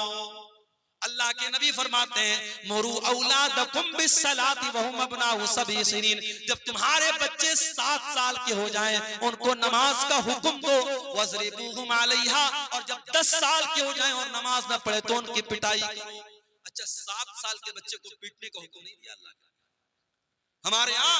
अल्लाह के नबी फरमाते हैं मुरू औलादकुम बिस्सलाति वहुम अबनाउ सबई सिनीन, जब तुम्हारे बच्चे 7 साल के हो जाएं उनको नमाज का हुक्म दो। वज़रिबूहुम अलैहा, और जब 10 साल के हो जाएं और नमाज ना पढ़े तो उनकी पिटाई करो। अच्छा, 7 साल के बच्चे को पीटने का हुक्म नहीं दिया अल्लाह ने। हमारे यहाँ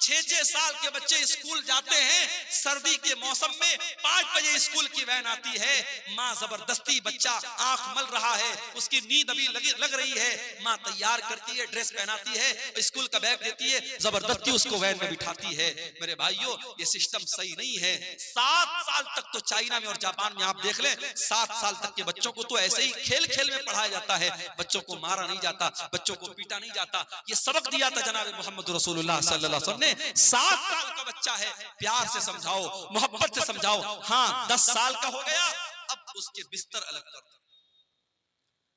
6-6 साल के बच्चे स्कूल जाते हैं, सर्दी के मौसम में 5 बजे स्कूल की वैन आती है, माँ जबरदस्ती, बच्चा आंख मल रहा है, उसकी नींद अभी लग रही है, माँ तैयार करती है, ड्रेस पहनाती है, स्कूल का बैग देती है, जबरदस्ती उसको वैन में बिठाती है। मेरे भाइयों, ये सिस्टम सही नहीं है। 7 साल तक तो चाइना में और जापान में आप देख लें, 7 साल तक के बच्चों को तो ऐसे ही खेल खेल में पढ़ाया जाता है, बच्चों को मारा नहीं जाता, बच्चों को पीटा नहीं जाता। ये सबक दिया था जनाब मोहम्मद रसूलुल्लाह सल्लल्लाहु अलैहि वसल्लम ने। 7 साल का बच्चा है, प्यार से समझाओ, मोहब्बत से समझाओ। हाँ, 10 साल का हो गया, अब उसके बिस्तर अलग कर दो।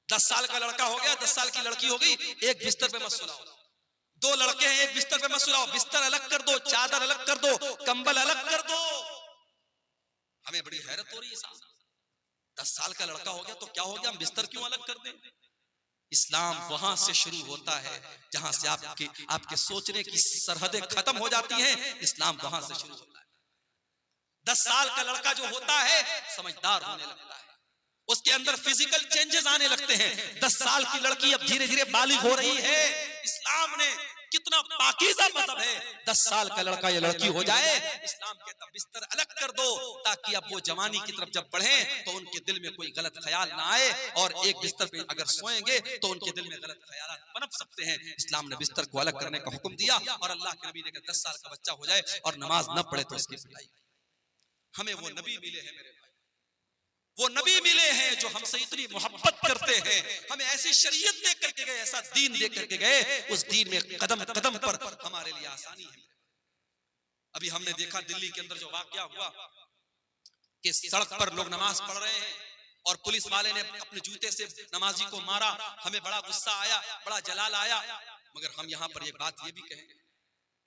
10 साल का लड़का हो गया, 10 साल की लड़की हो गई, एक बिस्तर पे मत सुलाओ। 2 लड़के हैं, एक बिस्तर पे मत सुलाओ, बिस्तर अलग कर दो, चादर अलग कर दो, कंबल अलग कर दो। हमें बड़ी हैरत हो रही है साहब, 10 साल का लड़का हो गया तो क्या हो गया, हम बिस्तर क्यों अलग कर दें? इस्लाम वहां से शुरू होता है जहां से आपके सोचने की सरहदें खत्म हो जाती हैं। इस्लाम वहां से शुरू होता है। 10 साल का लड़का जो होता है समझदार होने लगता है, उसके अंदर फिजिकल चेंजेस आने लगते हैं। 10 साल की लड़की अब धीरे धीरे बालिग हो रही है। इस्लाम ने कितना पाकीज़ा मज़हब है, 10 साल का लड़का या लड़की हो जाए, इस्लाम कहता बिस्तर अलग कर दो, ताकि अब वो जवानी की तरफ जब बढ़े तो उनके दिल में कोई गलत ख्याल ना आए, और एक बिस्तर पे अगर सोएंगे तो उनके दिल में गलत ख्याल पनप सकते हैं। इस्लाम ने बिस्तर को अलग करने का हुक्म दिया, और अल्लाह के नबी ने कहा 10 साल का बच्चा हो जाए और नमाज न पढ़े तो उसकी पिटाई। हमें वो नबी मिले हैं मेरे भाई, वो नबी मिले हैं जो हमसे इतनी मोहब्बत करते हैं, हमें ऐसी शरीयत दे करके गए, ऐसा दीन दे करके गए, उस दीन में कदम कदम पर हमारे लिए आसानी है। अभी हमने देखा दिल्ली के अंदर जो वाकया हुआ कि सड़क पर लोग नमाज पढ़ रहे हैं और पुलिस वाले ने अपने जूते से नमाजी को मारा। हमें बड़ा गुस्सा आया, बड़ा जलाल आया, मगर हम यहाँ पर एक बात ये भी कहेंगे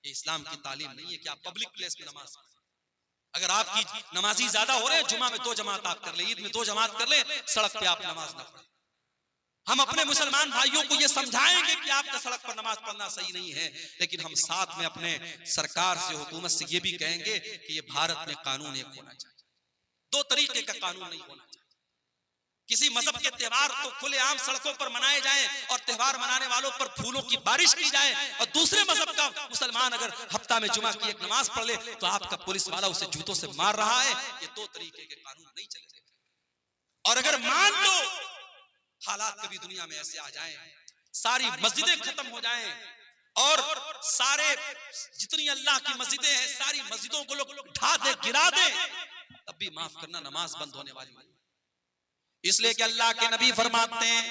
कि इस्लाम की तालीम नहीं है कि आप पब्लिक प्लेस में नमाज पढ़ें। अगर आपकी नमाजी ज्यादा हो रहे हैं, जुमा में 2 जमात आप कर ले, ईद में 2 जमात कर ले, सड़क पे आप नमाज ना पढ़ें। हम अपने मुसलमान भाइयों को ये समझाएंगे कि आपका सड़क पर नमाज पढ़ना सही नहीं है, लेकिन हम साथ में अपने सरकार से, हुकूमत से ये भी कहेंगे कि ये भारत में कानून एक होना चाहिए, 2 तरीके का कानून नहीं होना चाहिए। किसी मजहब के त्योहार तो खुलेआम सड़कों पर मनाए जाएं और त्योहार मनाने वालों पर फूलों की बारिश की जाए, और दूसरे मजहब का मुसलमान अगर हफ्ता में जुमा की एक नमाज पढ़ ले तो आपका पुलिस वाला उसे जूतों से मार रहा है। ये 2 तरीके के कानून नहीं चलेंगे। और अगर मान लो हालात कभी दुनिया में ऐसे आ जाएं, सारी मस्जिदें खत्म हो जाएं और सारे जितनी अल्लाह की मस्जिदें हैं सारी मस्जिदों को लोग ढा दे, गिरा दे, तब भी माफ करना नमाज बंद होने वाली नहीं। इसलिए कि अल्लाह के नबी फरमाते हैं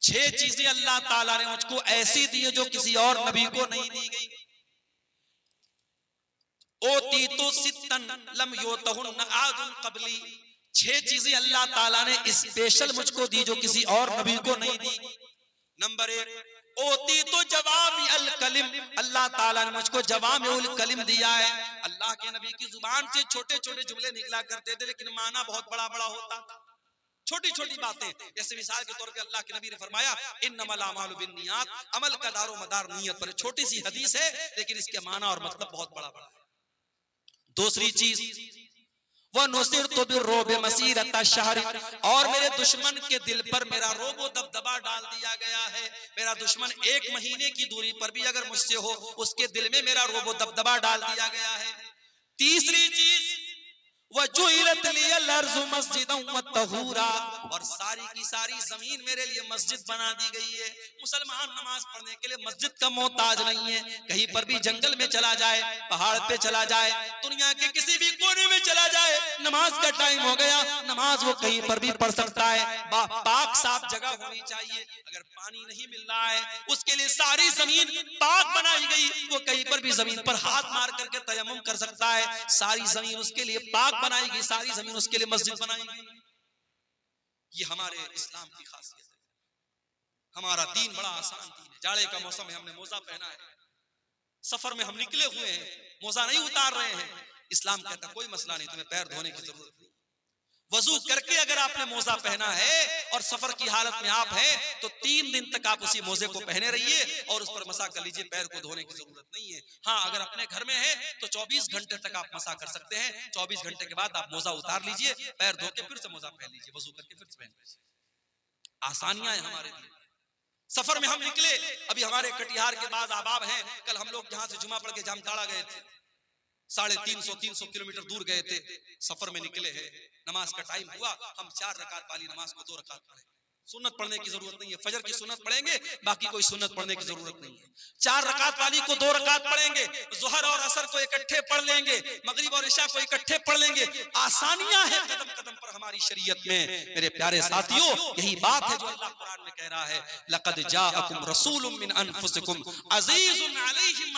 6 चीजें अल्लाह ताला ने मुझको ऐसी दी है जो किसी और नबी को नहीं दी गई। ओती तो सित्तन लम योतहुन्न आदुन कबली, 6 चीजें अल्लाह ताला ने स्पेशल मुझको दी जो किसी और नबी को नहीं दी। नंबर 1, ओती तो जवामी अल कलिम, अल्लाह ताला ने मुझको जवामी उल कलिम दिया है। अल्लाह के नबी की जुबान से छोटे छोटे जुमले निकला करते थे, लेकिन माना बहुत बड़ा बड़ा होता था। छोटी छोटी बातें, जैसे मिसाल के तौर पे अल्लाह के नबी ने फरमाया इन्नमल अमालु बिन्नियात, अमल का दारो मदार नियत पर। छोटी सी हदीस है लेकिन इसके माना और मतलब बहुत बड़ा बड़ा है। दूसरी चीज वह नुसिरतु बिर्रुब मसीरत अश-शहर, और मेरे दुश्मन के दिल पर मेरा रोबो दबदबा डाल दिया गया है। मेरा दुश्मन 1 महीने की दूरी पर भी अगर मुझसे हो, उसके दिल में मेरा रोबो दबदबा डाल दिया गया है। तीसरी चीज वजुइलत लियल अर्ज़ु मस्जिदन व तहूरा, और सारी की सारी जमीन मेरे लिए मस्जिद बना दी गई है। मुसलमान नमाज पढ़ने के लिए मस्जिद का मोहताज नहीं है। कहीं पर भी जंगल में चला जाए, पहाड़ पे चला जाए, दुनिया के किसी भी कोने में चला जाए, नमाज का टाइम हो गया, नमाज वो कहीं पर भी पढ़ सकता है। पाक साफ जगह होनी चाहिए। अगर पानी नहीं मिल रहा है, उसके लिए सारी जमीन पाक बनाई गई, वो कहीं पर भी जमीन पर हाथ मार करके तयम्मुम कर सकता है। सारी जमीन उसके लिए पाक बनाई गई, सारी जमीन उसके लिए मस्जिद बनाई गई। ये हमारे इस्लाम की खासियत है। हमारा दीन बड़ा आसान दीन है। जाड़े का मौसम है, हमने मोजा पहना है, सफर में हम निकले हुए हैं, मोजा नहीं उतार रहे हैं। इस्लाम कहता कोई मसला नहीं, तुम्हें पैर धोने की जरूरत नहीं। वजू करके अगर आपने मोजा पहना है और सफर की हालत में आप हैं तो 3 दिन तक आप उसी मोजे को पहने रहिए और उस पर मसा कर लीजिए, पैर को धोने की जरूरत नहीं है। हाँ, अगर अपने घर में है तो 24 घंटे तक आप मसा कर सकते हैं। 24 घंटे के बाद आप मोजा उतार लीजिए, पैर धो के फिर से मोजा पहन लीजिए, वजू करके फिर से पहन लीजिए। आसानियां है हमारे लिए। सफर में हम निकले, अभी हमारे कटिहार के बाद अहबाब हैं, कल हम लोग यहाँ से जुमा पढ़ के जामताड़ा गए थे, 350 किलोमीटर दूर गए थे, सफर में निकले हैं, नमाज का टाइम हुआ, हम 4 रकात वाली नमाज को 2 रकात पढ़े, सुन्नत पढ़ने की जरूरत नहीं है, फजर की सुन्नत पढ़ेंगे, बाकी कोई सुन्नत पढ़ने की जरूरत नहीं है, 4 रकात वाली को 2 रकात पढ़ेंगे, जोहर और असर को इकट्ठे पढ़ लेंगे, मगरिब और इशा को इकट्ठे पढ़ लेंगे, आसानियां हैं कदम कदम पर हमारी शरीयत में। मेरे प्यारे साथियों, यही बात है जो अल्लाह कुरान में कह रहा है, लक़द जाअकुम रसूलुम मिन अनफुसिकुम अज़ीज़ुन अलैहि